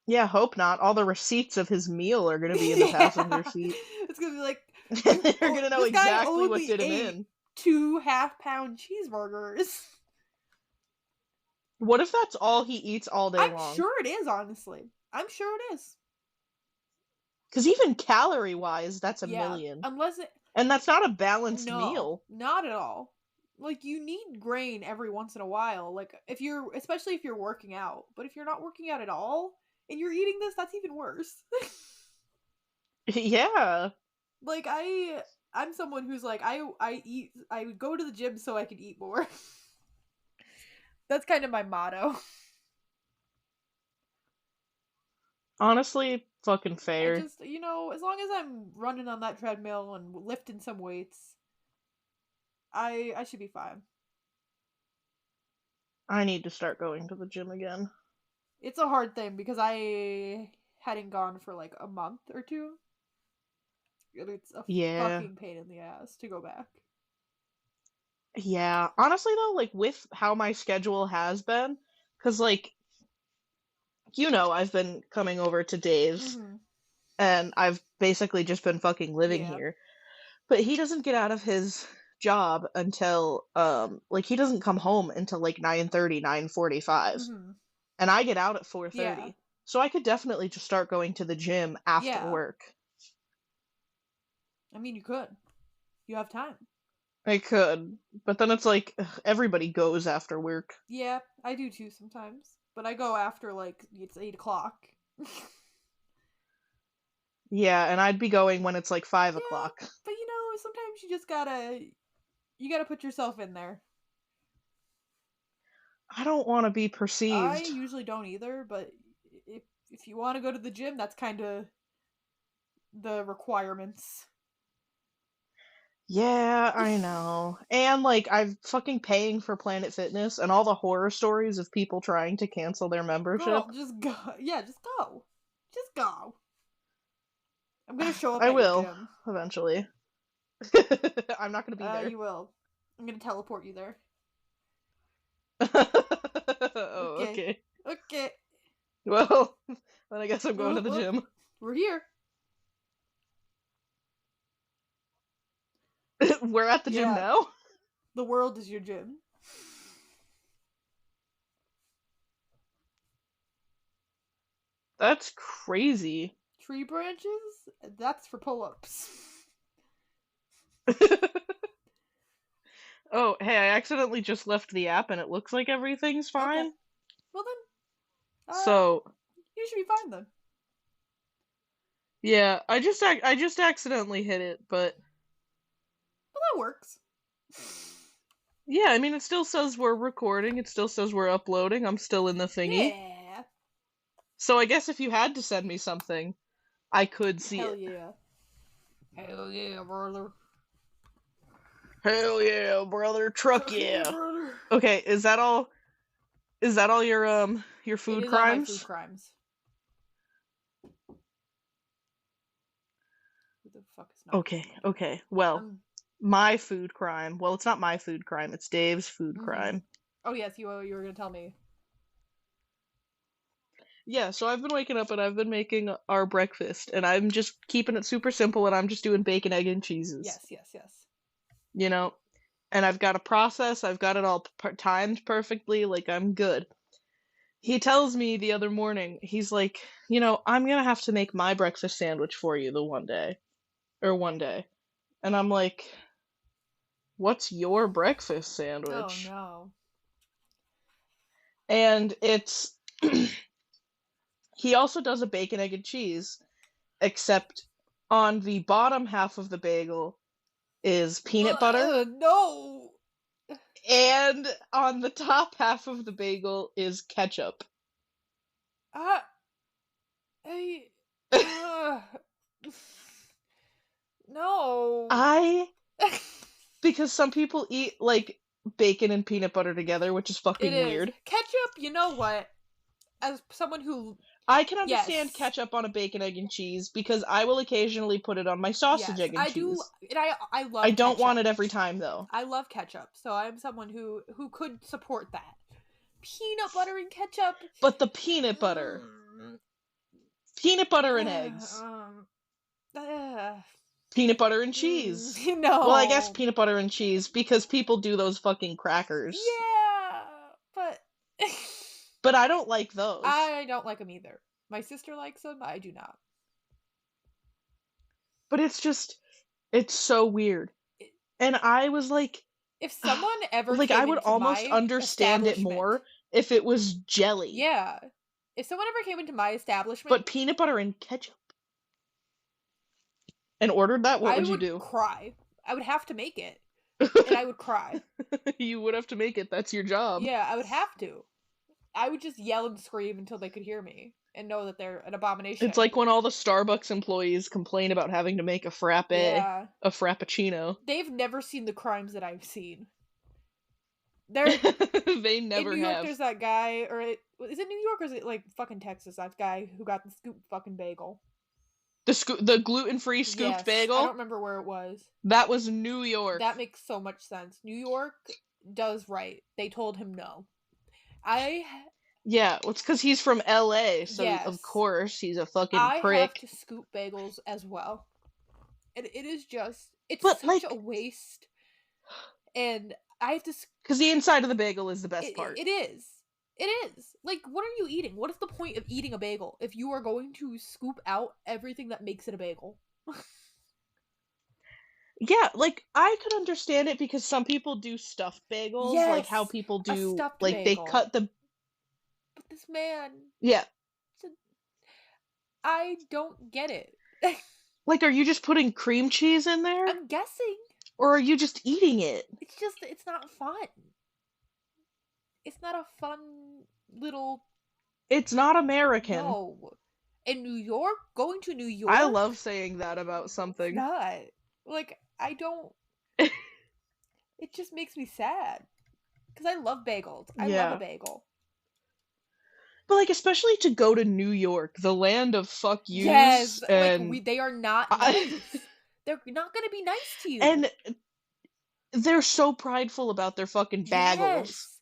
yeah, hope not. All the receipts of his meal are going to be in the passenger seat. It's going to be like, They're going to know this guy exactly what only did him ate in. 2 half-pound cheeseburgers. What if that's all he eats all day I'm long? sure it is, honestly. I'm sure it is. Because even calorie-wise, that's a Yeah, million. unless it... And that's not a balanced No, meal. not at all. Like, you need grain every once in a while. Like, if you're... Especially if you're working out. But if you're not working out at all, and you're eating this, that's even worse. Yeah. Like, I'm someone who's like, I go to the gym so I can eat more. That's kind of my motto. Honestly, fucking I fair. just, as long as I'm running on that treadmill and lifting some weights, I should be fine. I need to start going to the gym again. It's a hard thing because I hadn't gone for like a month or two. And it's a Yeah. fucking pain in the ass to go back. Yeah. Honestly, though, like, with how my schedule has been, because, like, I've been coming over to Dave's, Mm-hmm. and I've basically just been fucking living Yeah. here. But he doesn't get out of his job until, like, he doesn't come home until, like, 9:30, 9:45. Mm-hmm. And I get out at Yeah. 4:30. So I could definitely just start going to the gym after Yeah. work. I mean, you could. You have time. I could, but then it's like everybody goes after work. Yeah, I do too sometimes. But I go after like it's 8 o'clock. Yeah, and I'd be going when it's like 5 Yeah, o'clock. but sometimes you gotta put yourself in there. I don't want to be I perceived. usually don't either, but if you want to go to the gym, that's kind of the requirements. Yeah, I know. And like I'm fucking paying for Planet Fitness and all the horror stories of people trying to cancel their membership. Girl, just go. Yeah, just go. Just go. I'm gonna show up I at your will gym. eventually. I'm not going to be there. You will. I'm gonna teleport you there. Oh, Okay. okay. Okay. Well, then I guess I'm going to the gym. We're here. We're at the gym Yeah. now? The world is your gym. That's crazy. Tree branches? That's for pull-ups. Oh, hey, I accidentally just left the app and it looks like everything's fine. Okay. Well then, So, you should be fine then. yeah, I just accidentally hit it, but Well, that works. yeah, I mean it still says we're recording, it still says we're uploading, I'm still in the thingy. Yeah. So I guess if you had to send me something, I could see Hell it. yeah. Hell yeah, brother. Hell yeah, brother, truck yeah. Brother. Okay, is that all your food It is crimes? all my food crimes. Who the fuck is not? Okay. Well, my food crime. Well, it's not my food crime, it's Dave's food crime. Oh yes, you were gonna tell me. Yeah, so I've been waking up and I've been making our breakfast, and I'm just keeping it super simple, and I'm just doing bacon, egg, and cheeses. Yes. And I've got a process, I've got it all timed perfectly, like I'm good. He tells me the other morning, he's like, I'm gonna have to make my breakfast sandwich for you one day. And I'm like, what's your breakfast sandwich? Oh no. And it's he also does a bacon, egg, and cheese, except on the bottom half of the bagel is peanut butter. No. And on the top half of the bagel is ketchup. because some people eat, like, bacon and peanut butter together, which is It fucking is. weird. Ketchup, you know what? As someone who... I can understand Yes. ketchup on a bacon, egg, and cheese because I will occasionally put it on my sausage, Yes, egg, and I do, cheese. and I love I don't ketchup. want it every time, though. I love ketchup, so I'm someone who could support that. Peanut butter and ketchup. But the peanut butter. Peanut butter and eggs. Peanut butter and cheese. No. Well, I guess peanut butter and cheese because people do those fucking crackers. Yeah, but But I don't like those. I don't like them either. My sister likes them. I do not. But it's so weird. And I was like, if someone ever like, came I would into almost my understand it more if it was jelly. Yeah. If someone ever came into my establishment, but peanut butter and ketchup, and ordered that, what would you do? I would cry. I would have to make it, and I would cry. You would have to make it. That's your job. Yeah, I would have to. I would just yell and scream until they could hear me and know that they're an abomination. It's like when all the Starbucks employees complain about having to make a frappe, a frappuccino. They've never seen the crimes that I've seen. They never in New York, have. there's that guy, or is it New York or is it like fucking Texas? That guy who got the scoop fucking bagel. The gluten-free scooped bagel? I don't remember where it was. That was New York. That makes so much sense. New York does right. They told him no. Yeah, well, it's because he's from LA, so of course he's a fucking prick. I have to scoop bagels as well. And it is just, it's such a waste. And I have to... Because the inside of the bagel is the best part. It is. It is. Like, what are you eating? What is the point of eating a bagel if you are going to scoop out everything that makes it a bagel? Yeah, like, I could understand it because some people do stuffed bagels, like how people do, like, bagel. They cut the... But this man... Yeah. I don't get it. Like, are you just putting cream cheese in there? I'm guessing. Or are you just eating it? It's not fun. It's not a fun little... It's not American. No. In New York? Going to New York? I love saying that about something. It's not. Like, I don't... It just makes me sad. Because I love bagels. I love a bagel. But, like, especially to go to New York, the land of fuck yous. Yes, and... like, they are not nice. They're not gonna be nice to you. And they're so prideful about their fucking bagels. Yes.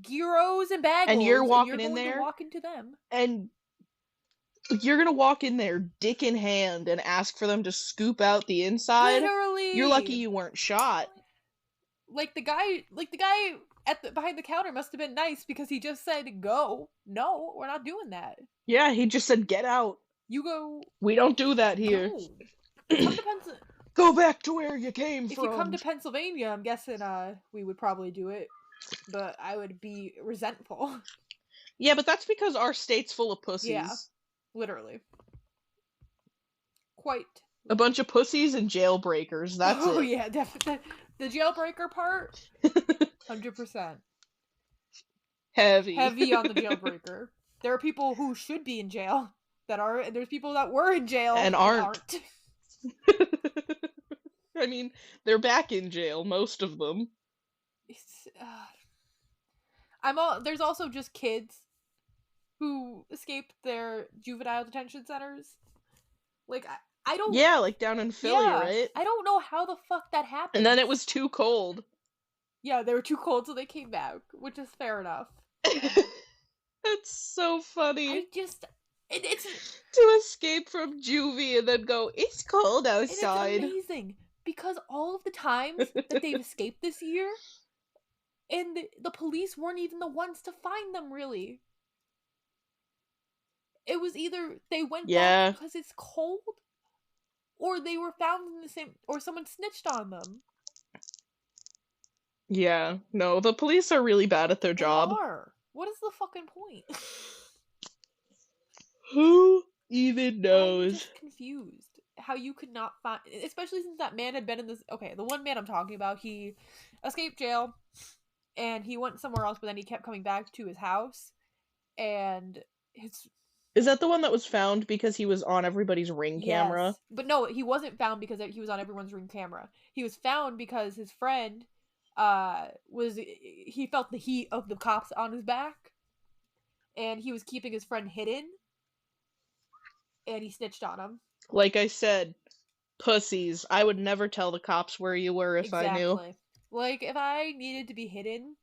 Gyros and bagels. And you're walking in there. there. Walk into them. And you're gonna walk in there, dick in hand, and ask for them to scoop out the inside. Literally. You're lucky you weren't shot. Like the guy at behind the counter must have been nice because he just said go. No, we're not doing that. Yeah, he just said get out. You go. We don't do that here. Go. Come to Pennsylvania. Go back to where you came from. If you come to Pennsylvania, I'm guessing we would probably do it, but I would be resentful. Yeah, but that's because our state's full of pussies. Yeah, literally. Quite. A bunch of pussies and jailbreakers. That's it. Oh yeah, definitely. The jailbreaker part, 100%. Heavy on the jailbreaker. There are people who should be in jail and there's people that were in jail and aren't. I mean, they're back in jail, most of them. There's also just kids who escaped their juvenile detention centers. Like, I don't... Yeah, like down in Philly, right? I don't know how the fuck that happened. And then it was too cold. Yeah, they were too cold, so they came back, which is fair enough. That's so funny. It's... To escape from juvie and then go, it's cold outside. It's amazing, because all of the times that they've escaped this year, and the police weren't even the ones to find them, really. It was either they went back because it's cold, or they were found in the same, or someone snitched on them. Yeah, no, the police are really bad at their job. They are. What is the fucking point? Who even knows? I'm just confused how you could not find, especially since that man had been in this. Okay, the one man I'm talking about, he escaped jail, and he went somewhere else, but then he kept coming back to his house, and Is that the one that was found because he was on everybody's Ring camera? Yes. But no, he wasn't found because he was on everyone's Ring camera. He was found because his friend he felt the heat of the cops on his back, and he was keeping his friend hidden, and he snitched on him. Like I said, pussies. I would never tell the cops where you were if I knew. Exactly. Like, if I needed to be hidden,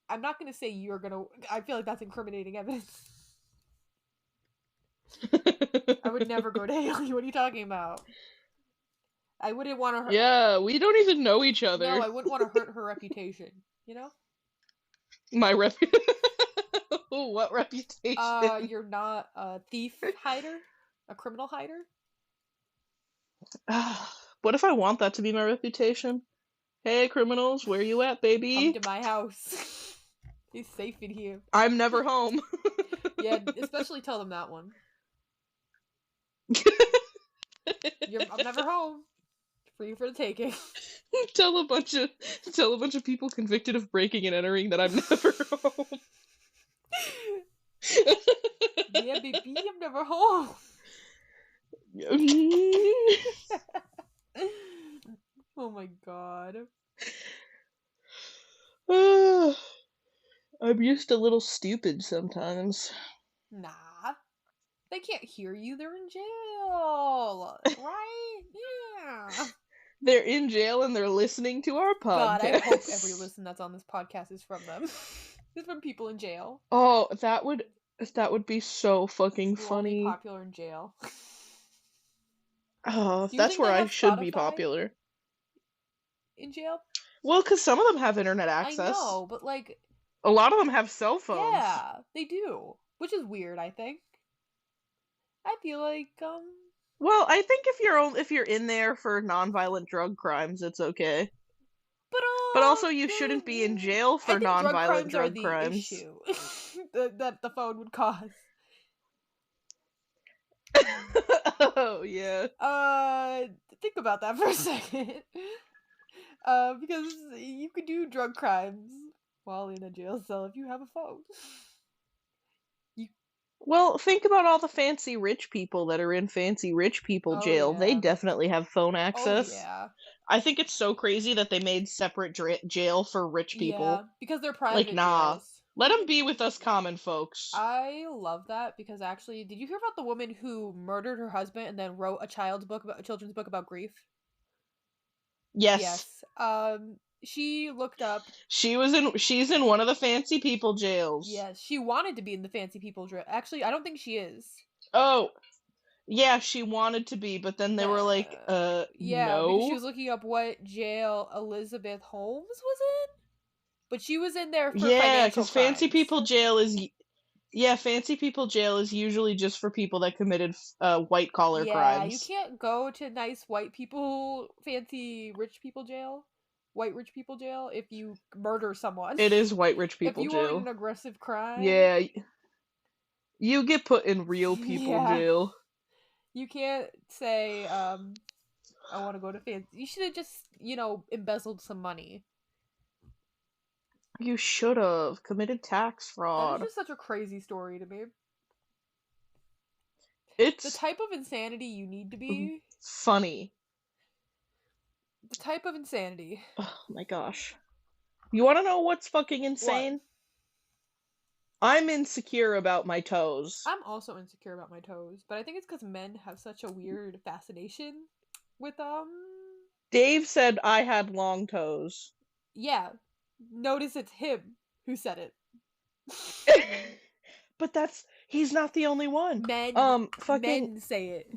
I'm not gonna say you're gonna. I feel like that's incriminating evidence. I would never go to Haley. What are you talking about? I wouldn't want to hurt. Yeah, we don't even know each other. No, I wouldn't want to hurt her reputation. You know? My what reputation? You're not a thief hider, a criminal hider. What if I want that to be my reputation? Hey, criminals, where you at, baby? Come to my house. He's safe in here. I'm never home. Yeah, especially tell them that one. I'm never home. Free for the taking. Tell a bunch of people convicted of breaking and entering that I'm never home. Yeah, baby, I'm never home. Oh my god. I'm just a little stupid sometimes. Nah. They can't hear you. They're in jail. Right? Yeah. They're in jail and they're listening to our podcast. God, I hope every listen that's on this podcast is from them. It's from people in jail. Oh, that would be so fucking funny. Only popular in jail. Oh, that's where I should be popular. In jail? Well, because some of them have internet access. I know, but like... A lot of them have cell phones. Yeah, they do. Which is weird, I think. I feel like, Well, I think if you're in there for nonviolent drug crimes, it's okay. But also, you shouldn't be in jail for nonviolent drug crimes. Issue that the phone would cause. Oh yeah. Think about that for a second. Because you could do drug crimes while in a jail cell if you have a phone. Well, think about all the fancy rich people that are in fancy rich people jail. Yeah. They definitely have phone access. Oh, yeah. I think it's so crazy that they made separate jail for rich people. Yeah, because they're private Like, nah. jails. Let them be with us common folks. I love that because actually, did you hear about the woman who murdered her husband and then wrote a children's book about grief? Yes. She looked up. She's in one of the fancy people jails. Yes, she wanted to be in the fancy people jail. Actually, I don't think she is. Oh, yeah, she wanted to be, but then they were like, yeah, no. because she was looking up what jail Elizabeth Holmes was in, but she was in there for financial because fancy people jail is. Yeah, fancy people jail is usually just for people that committed white collar crimes. Yeah, you can't go to nice white people, fancy rich people jail. White rich people jail if you murder someone. It is white rich people jail. If you are in an aggressive crime. Yeah. You get put in real people jail. You can't say, I want to go to fancy. You should have just, embezzled some money. You should have committed tax fraud. That is just such a crazy story to me. It's the type of insanity you need to be. Funny. The type of insanity. Oh my gosh. You want to know what's fucking insane? What? I'm insecure about my toes. I'm also insecure about my toes, but I think it's because men have such a weird fascination with Dave said I had long toes. Yeah. Notice it's him who said it. But he's not the only one. Men say it.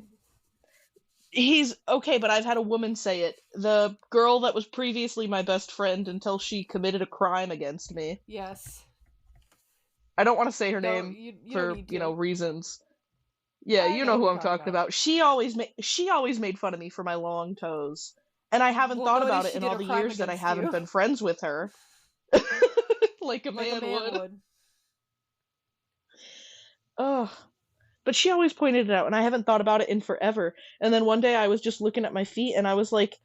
He's okay, but I've had a woman say it. The girl that was previously my best friend until she committed a crime against me. Yes. I don't want to say her name for reasons. Yeah, you know who I'm talking about. She always made fun of me for my long toes, and I haven't thought about it in all the years that I haven't been friends with her. like a man would. Oh. But she always pointed it out, and I haven't thought about it in forever. And then one day I was just looking at my feet, and I was like,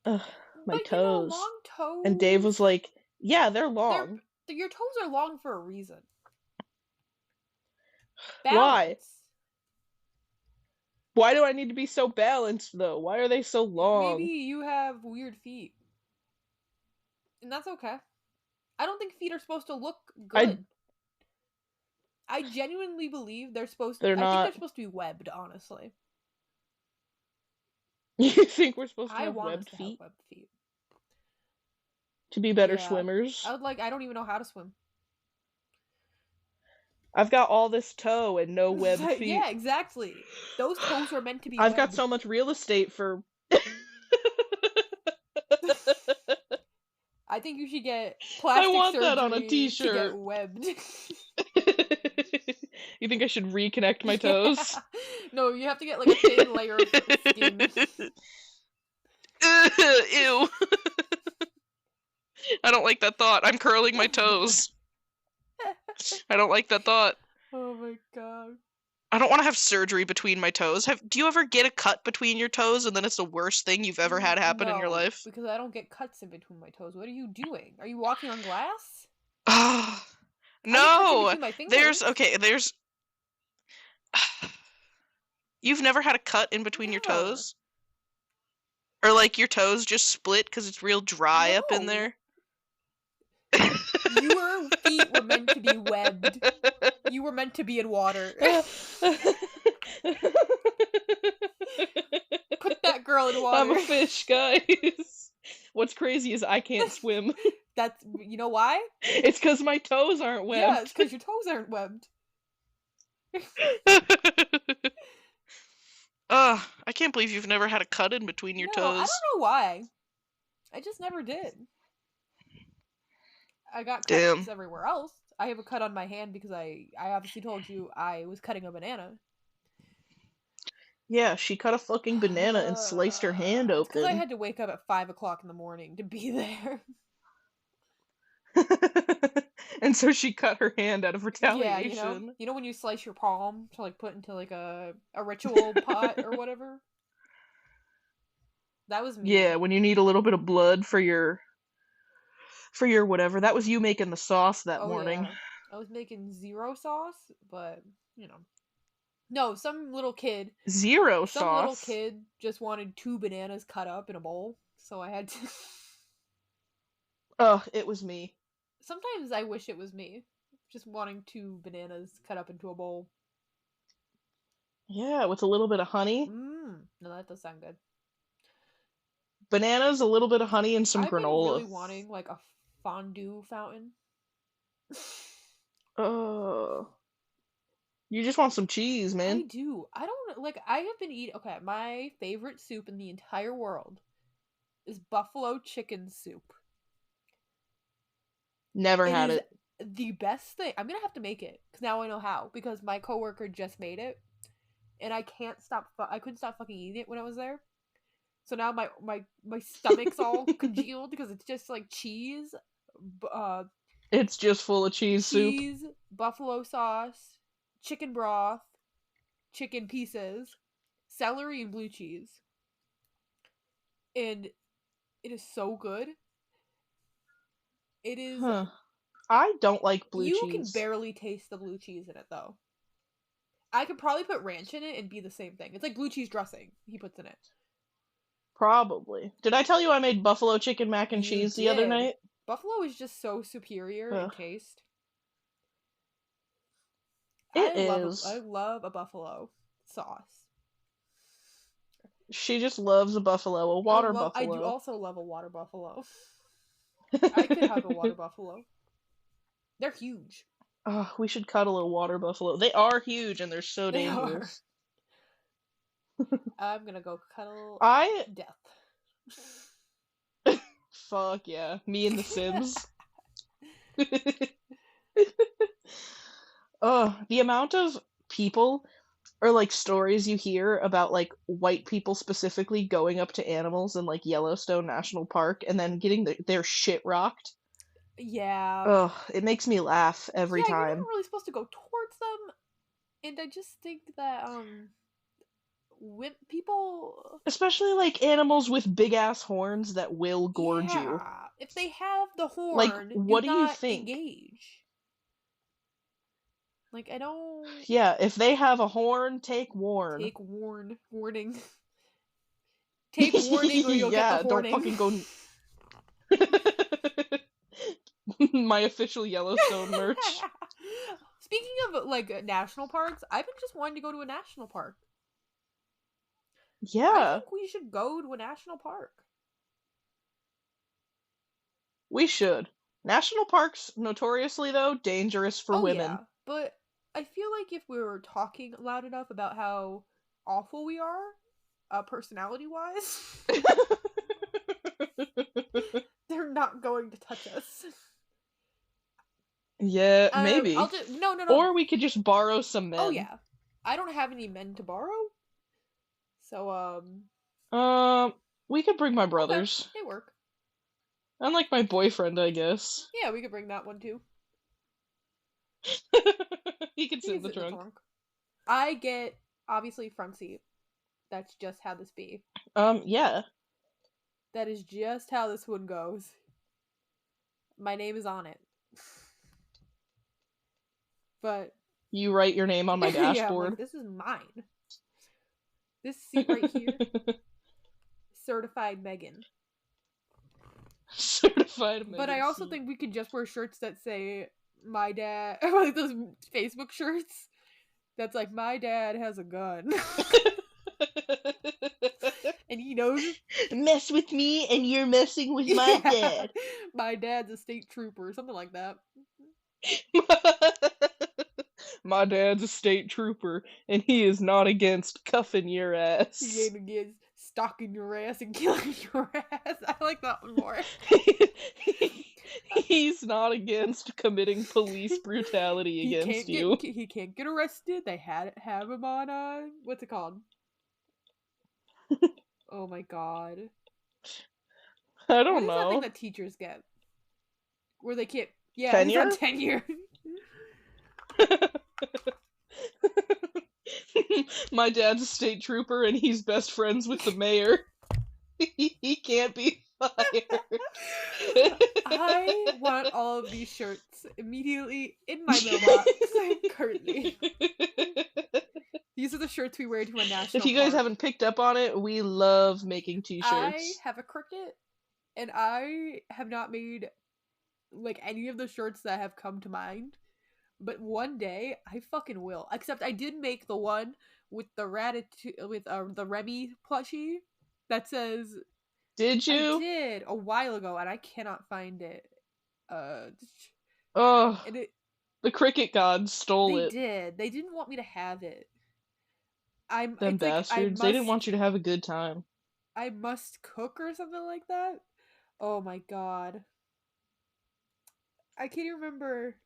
ugh, my toes. Long toes. And Dave was like, yeah, they're long. Your toes are long for a reason. Why? Balance. Why do I need to be so balanced, though? Why are they so Maybe long? you have weird feet. And that's okay. I don't think feet are supposed to look I good. I genuinely believe they're supposed They're I think they're not. supposed to be webbed, honestly. You think we're supposed to I have want us webbed to have feet webbed feet. to be better Yeah. swimmers? I don't even know how to swim. I've got all this toe and no webbed feet. Yeah, exactly. Those toes are meant to be I've got webbed. so much real estate for. I think you should get I plastic want that on a surgery to get t-shirt. webbed. You think I should reconnect my Yeah. toes? No, you have to get like a thin layer of skin. Ew. I don't like that thought. I'm curling my toes. I don't like that thought. Oh my god. I don't want to have surgery between my toes. Do you ever get a cut between your toes and then it's the worst thing you've ever had happen in your No, life? because I don't get cuts in between my toes. What are you doing? Are you walking on glass? Ah, I get cuts in no. between my fingers. There's You've never had a cut in between your No. toes? Or like your toes just split because it's real dry up in No. there? Your feet were meant to be webbed. You were meant to be in water. Put that girl in water. I'm a fish, guys. What's crazy is I can't swim. That's, you know why? It's because my toes aren't webbed. Yeah, it's because your toes aren't webbed. I can't believe you've never had a cut in between your No, I toes. don't know why. I just never did. I got cuts Damn. everywhere else. I have a cut on my hand because I obviously told you I was cutting a banana. Yeah, she cut a fucking banana and sliced her hand It's because I open. had to wake up at 5 o'clock in the morning to be there. And so she cut her hand out of Yeah, retaliation. you know when you slice your palm to like put into like a ritual pot or whatever? That was me. Yeah, when you need a little bit of blood for your whatever. That was you making the sauce that morning. Yeah. I was making zero sauce, but no, some little kid just wanted 2 bananas cut up in a bowl, so I had to. Oh, it was me. Sometimes I wish it was me, just wanting 2 bananas cut up into a bowl. Yeah, with a little bit of honey. No, that does sound good. Bananas, a little bit of honey, and some I've been granola. really wanting like a fondue fountain. You just want some cheese, man. I do. I don't like. I have been eating. Okay, my favorite soup in the entire world is buffalo chicken soup. Never had it. The best thing. I'm gonna have to make it because now I know how. Because my coworker just made it, and I can't stop. I couldn't stop fucking eating it when I was there. So now my stomach's all congealed because it's just like cheese. It's just full of cheese soup. Cheese, buffalo sauce, chicken broth, chicken pieces, celery, and blue cheese. And it is so good. It is. Huh. I don't like blue cheese. You can barely taste the blue cheese in it, though. I could probably put ranch in it and be the same thing. It's like blue cheese dressing he puts in it. Probably. Did I tell you I made buffalo chicken mac and cheese the other night? Buffalo is just so superior in taste. I love a buffalo sauce. She just loves a buffalo, a water buffalo. I do also love a water buffalo. I could have a water buffalo. They're huge. Oh, we should cuddle a water buffalo. They are huge and they're so dangerous. I'm gonna go cuddle death. Fuck yeah. Me and the Sims. The amount of people or like stories you hear about like white people specifically going up to animals in like Yellowstone National Park and then getting their shit rocked. Yeah. Ugh, it makes me laugh every time. You're not really supposed to go towards them. And I just think that people, especially like animals with big ass horns that will gorge you. If they have the horn, like, what do you think? Engage. Like, I don't Yeah, if they have a horn, take warn. take warning. Take warning or you'll get the Yeah, don't horning. fucking go. My official Yellowstone merch. Speaking of like national parks, I've been just wanting to go to a national park. I Yeah, think we should go to a national park. we should. National parks, notoriously though, dangerous for women. Yeah, but I feel like if we were talking loud enough about how awful we are, personality-wise, they're not going to touch us. Yeah, maybe. I'll just no. Or we could just borrow some men. Oh yeah, I don't have any men to borrow, so We could bring my okay, brothers. they work. And like my boyfriend, I guess. Yeah, we could bring that one too. He could sit He in can the trunk. I get obviously front seat. That's just how this be. Yeah. That is just how this one goes. My name is on it. But You write your name on my yeah, dashboard. like, this is mine. This seat right here, certified Megan. Certified Megan. But I also think we could just wear shirts that say my dad, like those Facebook shirts. That's like, my dad has a gun. And he knows. Mess with me and you're messing with my dad. My dad's a state trooper, something like that. My dad's a state trooper and he is not against cuffing your ass. He ain't against stalking your ass and killing your ass. I like that one more. He's not against committing police brutality against you. He can't get arrested. They have him on what's it called? Oh my god. I don't What is know. that thing that teachers get? Where they can't. Yeah, Tenure? he's on tenure. My dad's a state trooper and he's best friends with the mayor. He can't be fired. I want all of these shirts immediately in my mailbox currently. These are the shirts we wear to a national If you guys park. haven't picked up on it, we love making t-shirts. I have a Cricut, and I have not made like any of the shirts that have come to mind. But one day I fucking will. Except I did make the one with the the Remy plushie that says. Did you? I did a while ago, and I cannot find it. Oh, and the Cricket gods stole they it. did. They didn't want me to have it. Them bastards. They didn't want you to have a good time. I must cook or something like that. Oh my god. I can't even remember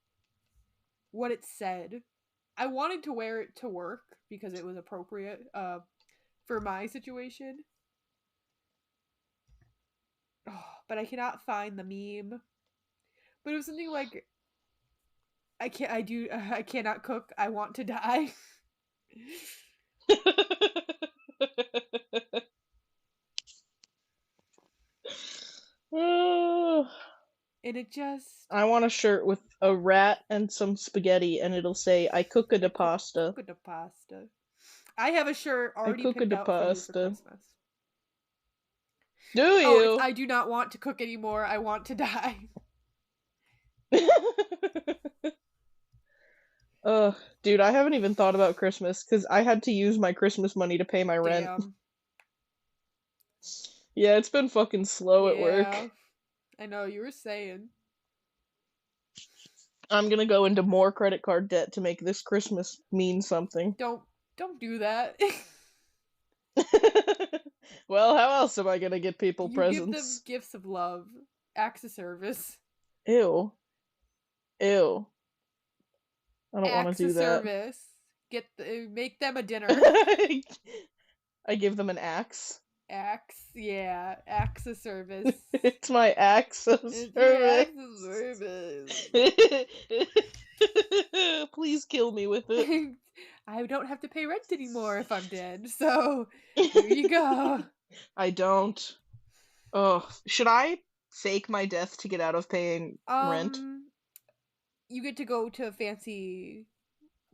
what it said. I wanted to wear it to work because it was appropriate for my situation. Oh, but I cannot find the meme. But it was something like I cannot cook. I want to die. And it just. I want a shirt with a rat and some spaghetti, and it'll say, I cook a da pasta. Cook a da pasta. I have a shirt already picked out for you for Christmas. Do you? Oh, I do not want to cook anymore. I want to die. Dude, I haven't even thought about Christmas because I had to use my Christmas money to pay my rent. Damn. Yeah, it's been fucking slow at work. I know, you were saying. I'm gonna go into more credit card debt to make this Christmas mean something. Don't do that. Well, how else am I gonna get people presents? Give them gifts of love. Acts of service. Ew. I don't want to do that. Acts of service. Make them a dinner. I give them an axe. Acts of service. It's my axe of service. Please kill me with it. I don't have to pay rent anymore if I'm dead, so here you go. I don't. Oh, should I fake my death to get out of paying rent? You get to go to fancy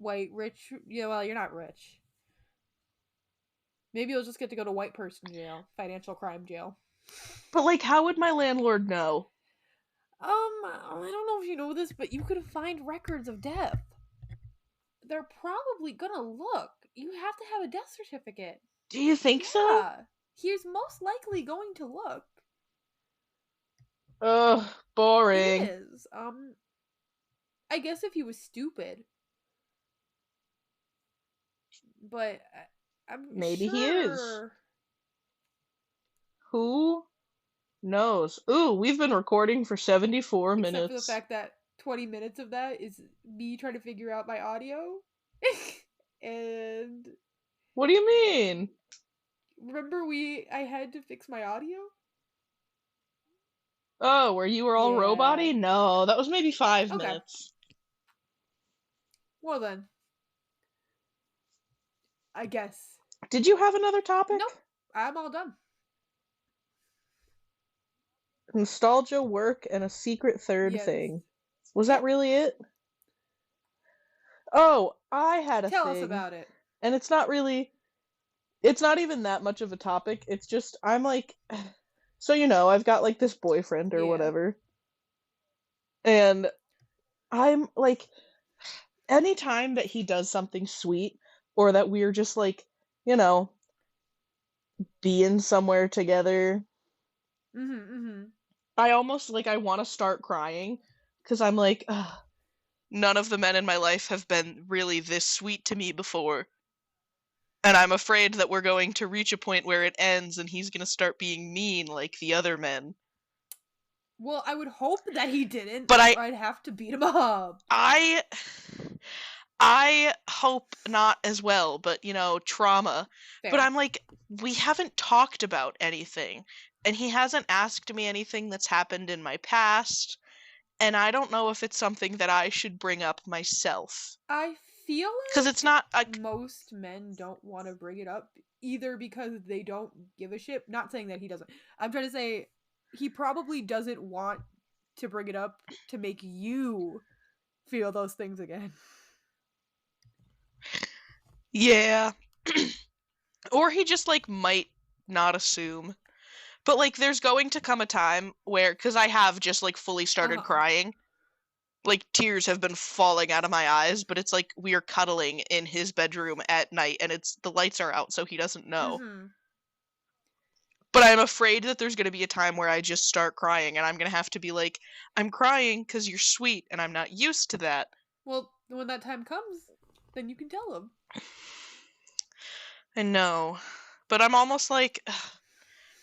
white, rich. Yeah, well, you're not rich. Maybe you'll just get to go to white person jail, financial crime jail. But, like, how would my landlord know? I don't know if you know this, but you could find records of death. They're probably gonna look. You have to have a death certificate. Do you think so? Yeah. He's most likely going to look. Ugh, boring. It is. I guess if he was stupid. But I'm Maybe sure... he is. Who knows? Ooh, we've been recording for 74 minutes. Except for the fact that 20 minutes of that is me trying to figure out my audio. And... What do you mean? Remember I had to fix my audio? Oh, where you were all Yeah. robot-y? No, that was maybe 5 Okay. minutes. Well then. I guess. Did you have another topic? Nope. I'm all done. Nostalgia, work, and a secret third Yes. thing. Was that really it? Oh, I had a Tell thing. us about it. And it's not even that much of a topic. It's just, I'm like, so I've got like this boyfriend or Yeah. whatever. And I'm like, anytime that he does something sweet, or that we're just like, being somewhere together, I almost I want to start crying, because I'm like, ugh, none of the men in my life have been really this sweet to me before. And I'm afraid that we're going to reach a point where it ends and he's going to start being mean like the other men. Well, I would hope that he didn't, but or I'd have to beat him up. I hope not as well, but trauma. Fair. But I'm like, we haven't talked about anything, and he hasn't asked me anything that's happened in my past, and I don't know if it's something that I should bring up myself. I feel like because it's not most men don't want to bring it up, either because they don't give a shit. Not saying that he doesn't. I'm trying to say he probably doesn't want to bring it up to make you feel those things again. Yeah. Or he just might not assume. But there's going to come a time where, because I have just fully started crying, tears have been falling out of my eyes, but it's we are cuddling in his bedroom at night, and the lights are out, so he doesn't know. But I'm afraid that there's going to be a time where I just start crying, and I'm going to have to be like, I'm crying because you're sweet, and I'm not used to that. Well, when that time comes, then you can tell him. I know. But I'm almost like,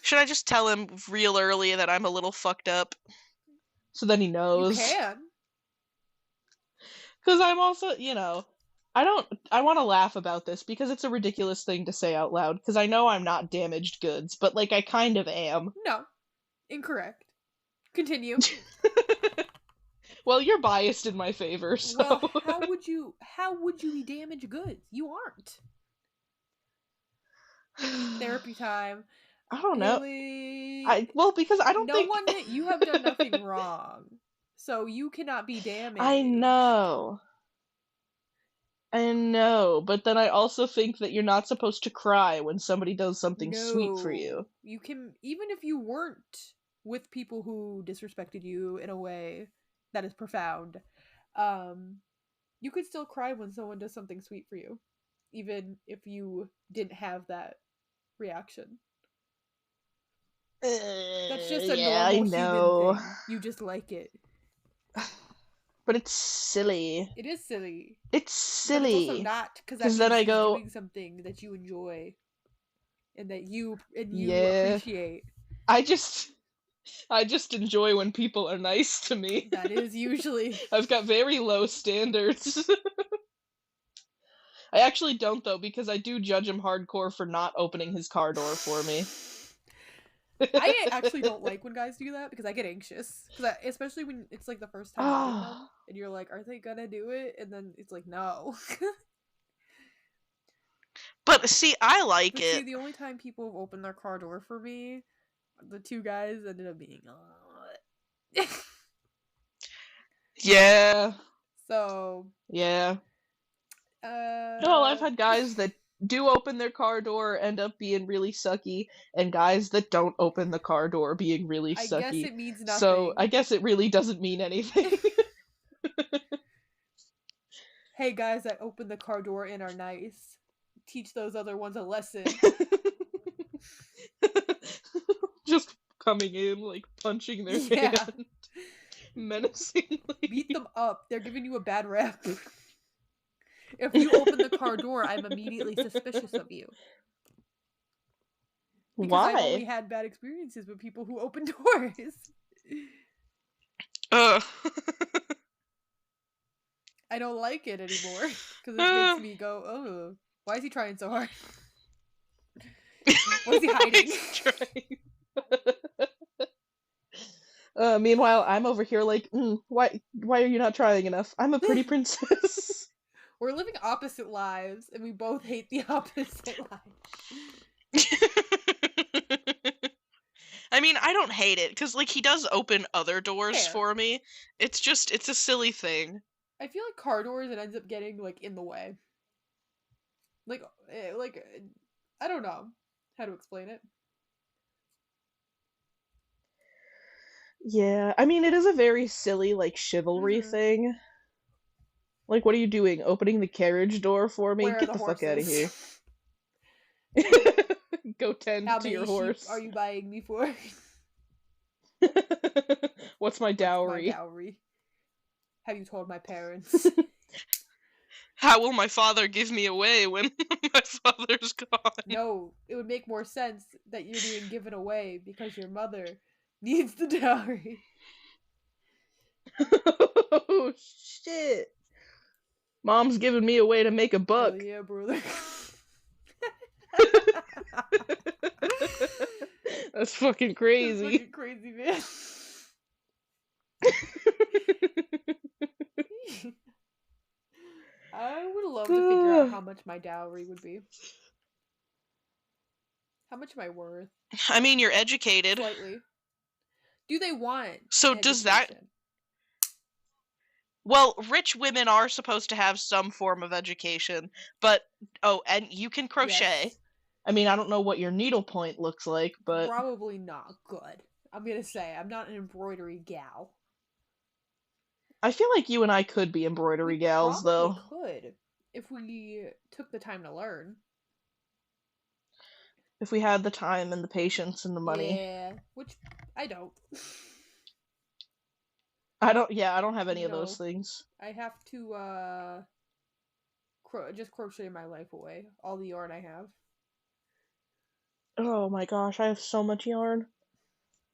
should I just tell him real early that I'm a little fucked up? So then he knows. You can. Because I'm also, I want to laugh about this because it's a ridiculous thing to say out loud, because I know I'm not damaged goods, but I kind of am. No. Incorrect. Continue. Well, you're biased in my favor, so. Well, how would you be damaged goods? You aren't. Therapy time. I don't know. Haley, because I don't think... you have done nothing wrong. So you cannot be damaged. I know, but then I also think that you're not supposed to cry when somebody does something sweet for you. You can, even if you weren't with people who disrespected you in a way that is profound, you could still cry when someone does something sweet for you, even if you didn't have that reaction. That's just a normal human thing. You just like it. But it's silly. It is silly. It's silly. But it's also not, because then I go doing something that you enjoy and that you appreciate. I just enjoy when people are nice to me. That is usually. I've got very low standards. I actually don't, though, because I do judge him hardcore for not opening his car door for me. I actually don't like when guys do that, because I get anxious. Especially when it's the first time you meet them, and you're like, are they gonna do it? And then it's no. But see, I like it. See, the only time people have opened their car door for me, the two guys ended up being Yeah. So. Yeah. No, I've had guys that do open their car door end up being really sucky, and guys that don't open the car door being really I guess sucky. it means So I nothing. guess it really doesn't mean anything. Hey, guys that open the car door and are nice. Teach those other ones a lesson. Just coming in, like punching their Yeah. hand menacingly. Beat them up. They're giving you a bad rep. If you open the car door, I'm immediately suspicious of you. Because I've only Why? had bad experiences with people who open doors. Ugh. I don't like it anymore. Because it makes me go, oh, why is he trying so hard? What is he hiding? Meanwhile, I'm over here like, why are you not trying enough? I'm a pretty princess. We're living opposite lives, and we both hate the opposite life. I mean, I don't hate it, because, like, he does open other doors Fair. for me. It's just, it's a silly thing. I feel like car doors, it ends up getting, like, in the way. Like, I don't know how to explain it. Yeah, I mean, it is a very silly, like, chivalry thing. Like, what are you doing? Opening the carriage door for me? Where are Get the the fuck out of here. horses? Go tend How to many your sheep horse. are you buying me for? What's my dowry? What's my dowry? Have you told my parents? How will my father give me away when my father's gone? No, it would make more sense that you're being given away because your mother needs the dowry. Oh, shit. Mom's giving me away to make a buck. Hell yeah, brother. That's fucking crazy. That's fucking crazy, man. I would love to figure out how much my dowry would be. How much am I worth? I mean, you're educated. Slightly. Do they want So an does that... education? Well, rich women are supposed to have some form of education, but... Oh, and you can crochet. Yes. I mean, I don't know what your needlepoint looks like, but... Probably not good. I'm gonna say, I'm not an embroidery gal. I feel like you and I could be embroidery gals, though. Could, if we took the time to learn. If we had the time and the patience and the money. Yeah, which I don't. I don't have any of those things. I have to, just crochet my life away. All the yarn I have. Oh my gosh, I have so much yarn.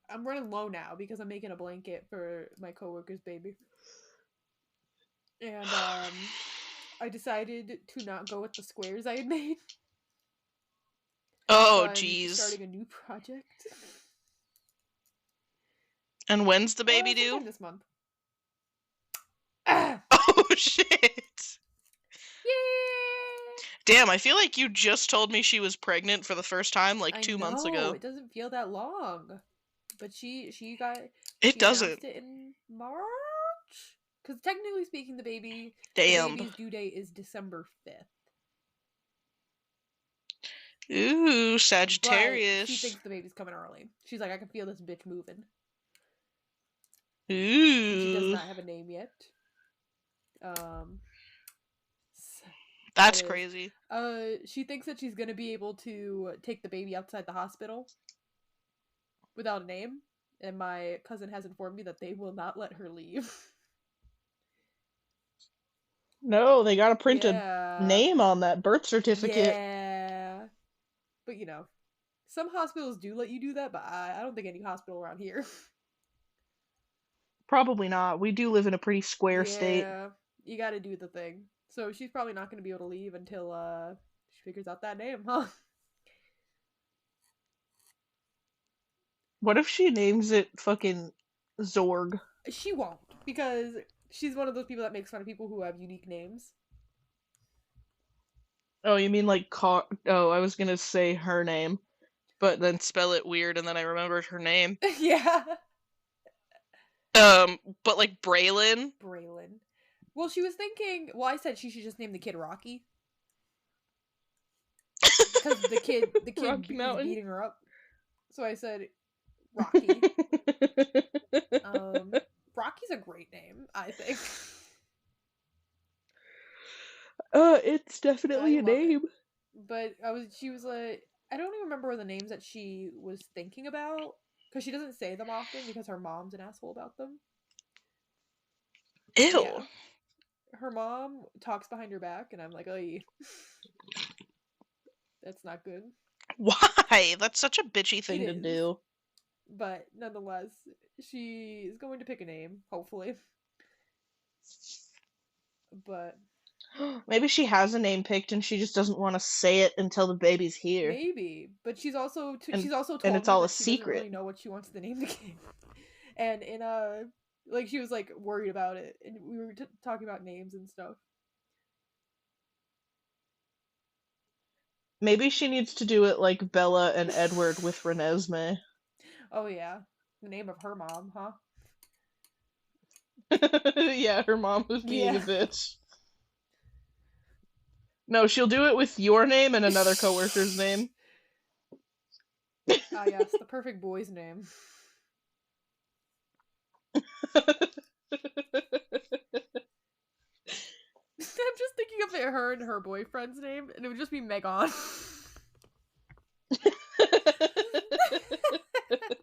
I'm running low now because I'm making a blanket for my coworker's baby. And, I decided to not go with the squares I had made. Oh, jeez. Starting a new project. And when's the baby due? This month. Oh, shit. Yay! Damn, I feel like you just told me she was pregnant for the first time, like, 2 months ago. It doesn't feel that long. But she It doesn't. Announced it in March? Because technically speaking, the baby's due date is December 5th. Ooh, Sagittarius. But she thinks the baby's coming early. She's like, I can feel this bitch moving. Ooh. She does not have a name yet. That's crazy. She thinks that she's gonna be able to take the baby outside the hospital without a name, and my cousin has informed me that they will not let her leave. No, they gotta print a name on that birth certificate. Yeah. But some hospitals do let you do that, but I don't think any hospital around here. Probably not. We do live in a pretty square state. Yeah, you gotta do the thing. So she's probably not gonna be able to leave until she figures out that name, huh? What if she names it fucking Zorg? She won't, because she's one of those people that makes fun of people who have unique names. Oh, you mean like Oh, I was gonna say her name, but then spell it weird, and then I remembered her name. Yeah. But like Braylon. Well, she was thinking. Well, I said she should just name the kid Rocky because Rocky is Mountain. beating her up. So I said Rocky. Rocky's a great name, I think. It's definitely I a love name. it. But she was like, I don't even remember the names that she was thinking about because she doesn't say them often because her mom's an asshole about them. Ew. Yeah, her mom talks behind her back, and I'm like, oh, that's not good. Why? That's such a bitchy thing It to is. do. But nonetheless, she is going to pick a name, hopefully. But Maybe she has a name picked and she just doesn't want to say it until the baby's here. maybe. But she's also And told it's me all a that she doesn't secret. really know what she wants to name the kid. And in like she was like worried about it, and we were talking about names and stuff. Maybe she needs to do it like Bella and Edward with Renesmee. Oh yeah, the name of her mom, huh? Yeah, her mom was being Yeah. a bitch. No, she'll do it with your name and another coworker's name. Ah, yes, the perfect boy's name. I'm just thinking of her and her boyfriend's name, and it would just be Megan.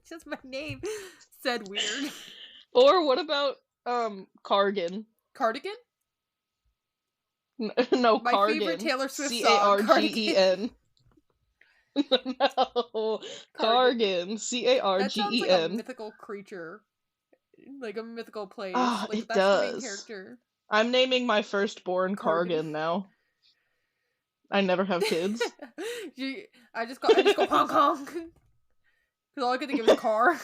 Just my name said weird. Or what about Cargan? Cardigan? No, My Cargan. favorite Taylor Swift song, Cargen. No, Cargan. That sounds like a Cargen. mythical creature, like a mythical place. Ah, Like it that's the main does. character. I'm naming my firstborn Cargan. Cargan now. I never have kids. I just go Hong Kong. Because all I could think of is car.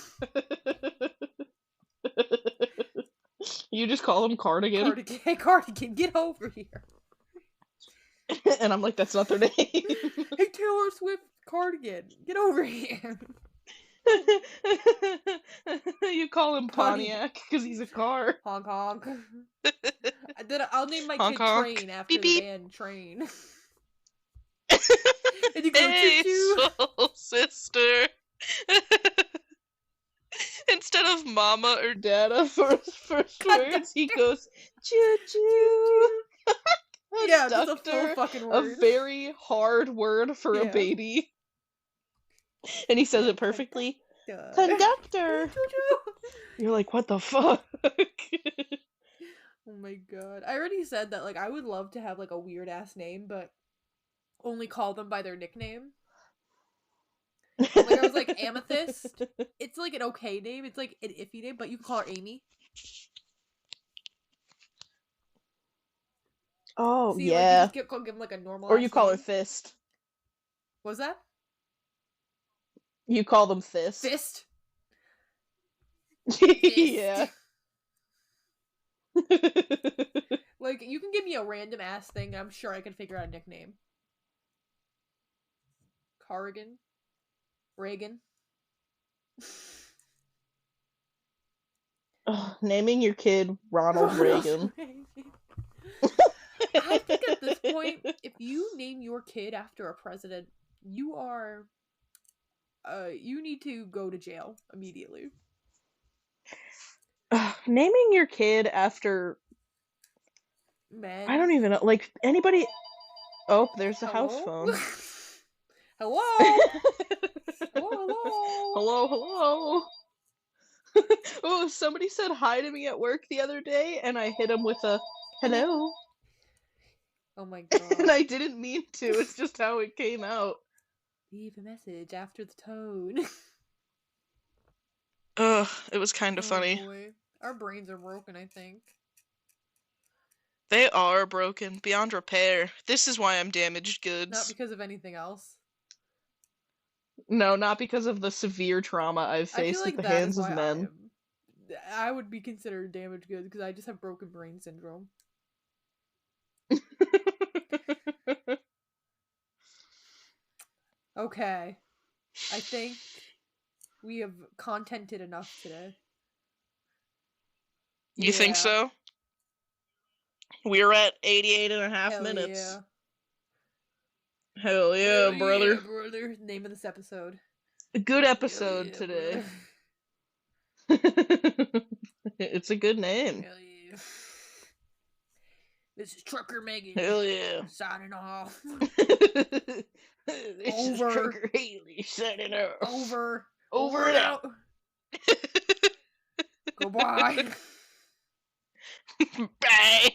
You just call him Cardigan. Hey, Cardigan, get over here. And I'm like, that's not their name. Hey, Taylor Swift Cardigan, get over here. You call him Pontiac because he's a car. Hong Kong. I'll name my Honk, kid honk. Train after Beep, the beep. band Train. And you go Hey, choo-choo. soul sister. Instead of mama or dada for his first words, he goes choo choo. Yeah, that's a full fucking word. A very hard word for a baby. And he says it perfectly. Conductor. You're like, what the fuck? Oh my god. I already said that, like, I would love to have, like, a weird-ass name, but only call them by their nickname. Like, I was like, Amethyst. It's, like, an okay name. It's, like, an iffy name, but you can call her Amy. Oh, See, yeah. like, you just give them, like, a normal Or you call name. her Fist. What was that? You call them Fist. Fist? Yeah. Like, you can give me a random ass thing, I'm sure I can figure out a nickname. Carrigan? Reagan? Naming your kid Ronald Reagan. I think at this point, if you name your kid after a president, you are you need to go to jail immediately. Naming your kid after Men. I don't even know, like anybody. Oh, there's the Hello? house phone. Hello? Hello, hello. Oh, somebody said hi to me at work the other day, and I hit him with a hello. Oh my god. And I didn't mean to, it's just how it came out. Leave a message after the tone. Ugh, it was kind of funny. Boy. Our brains are broken, I think. They are broken, beyond repair. This is why I'm damaged goods. Not because of anything else. No, not because of the severe trauma I've faced like at the hands of why men. I would be considered damaged goods because I just have broken brain syndrome. Okay. I think we have contented enough today. You think so? We're at 88 and a half Hell minutes. yeah. Hell yeah, Hell brother. yeah, brother. Name of this episode. A good episode Hell yeah, today. brother. It's a good name. Hell yeah. This is Trucker Megan. Hell yeah. Signing off. This Over. is Trucker Haley signing off. Over. Over and out. Goodbye. Bye.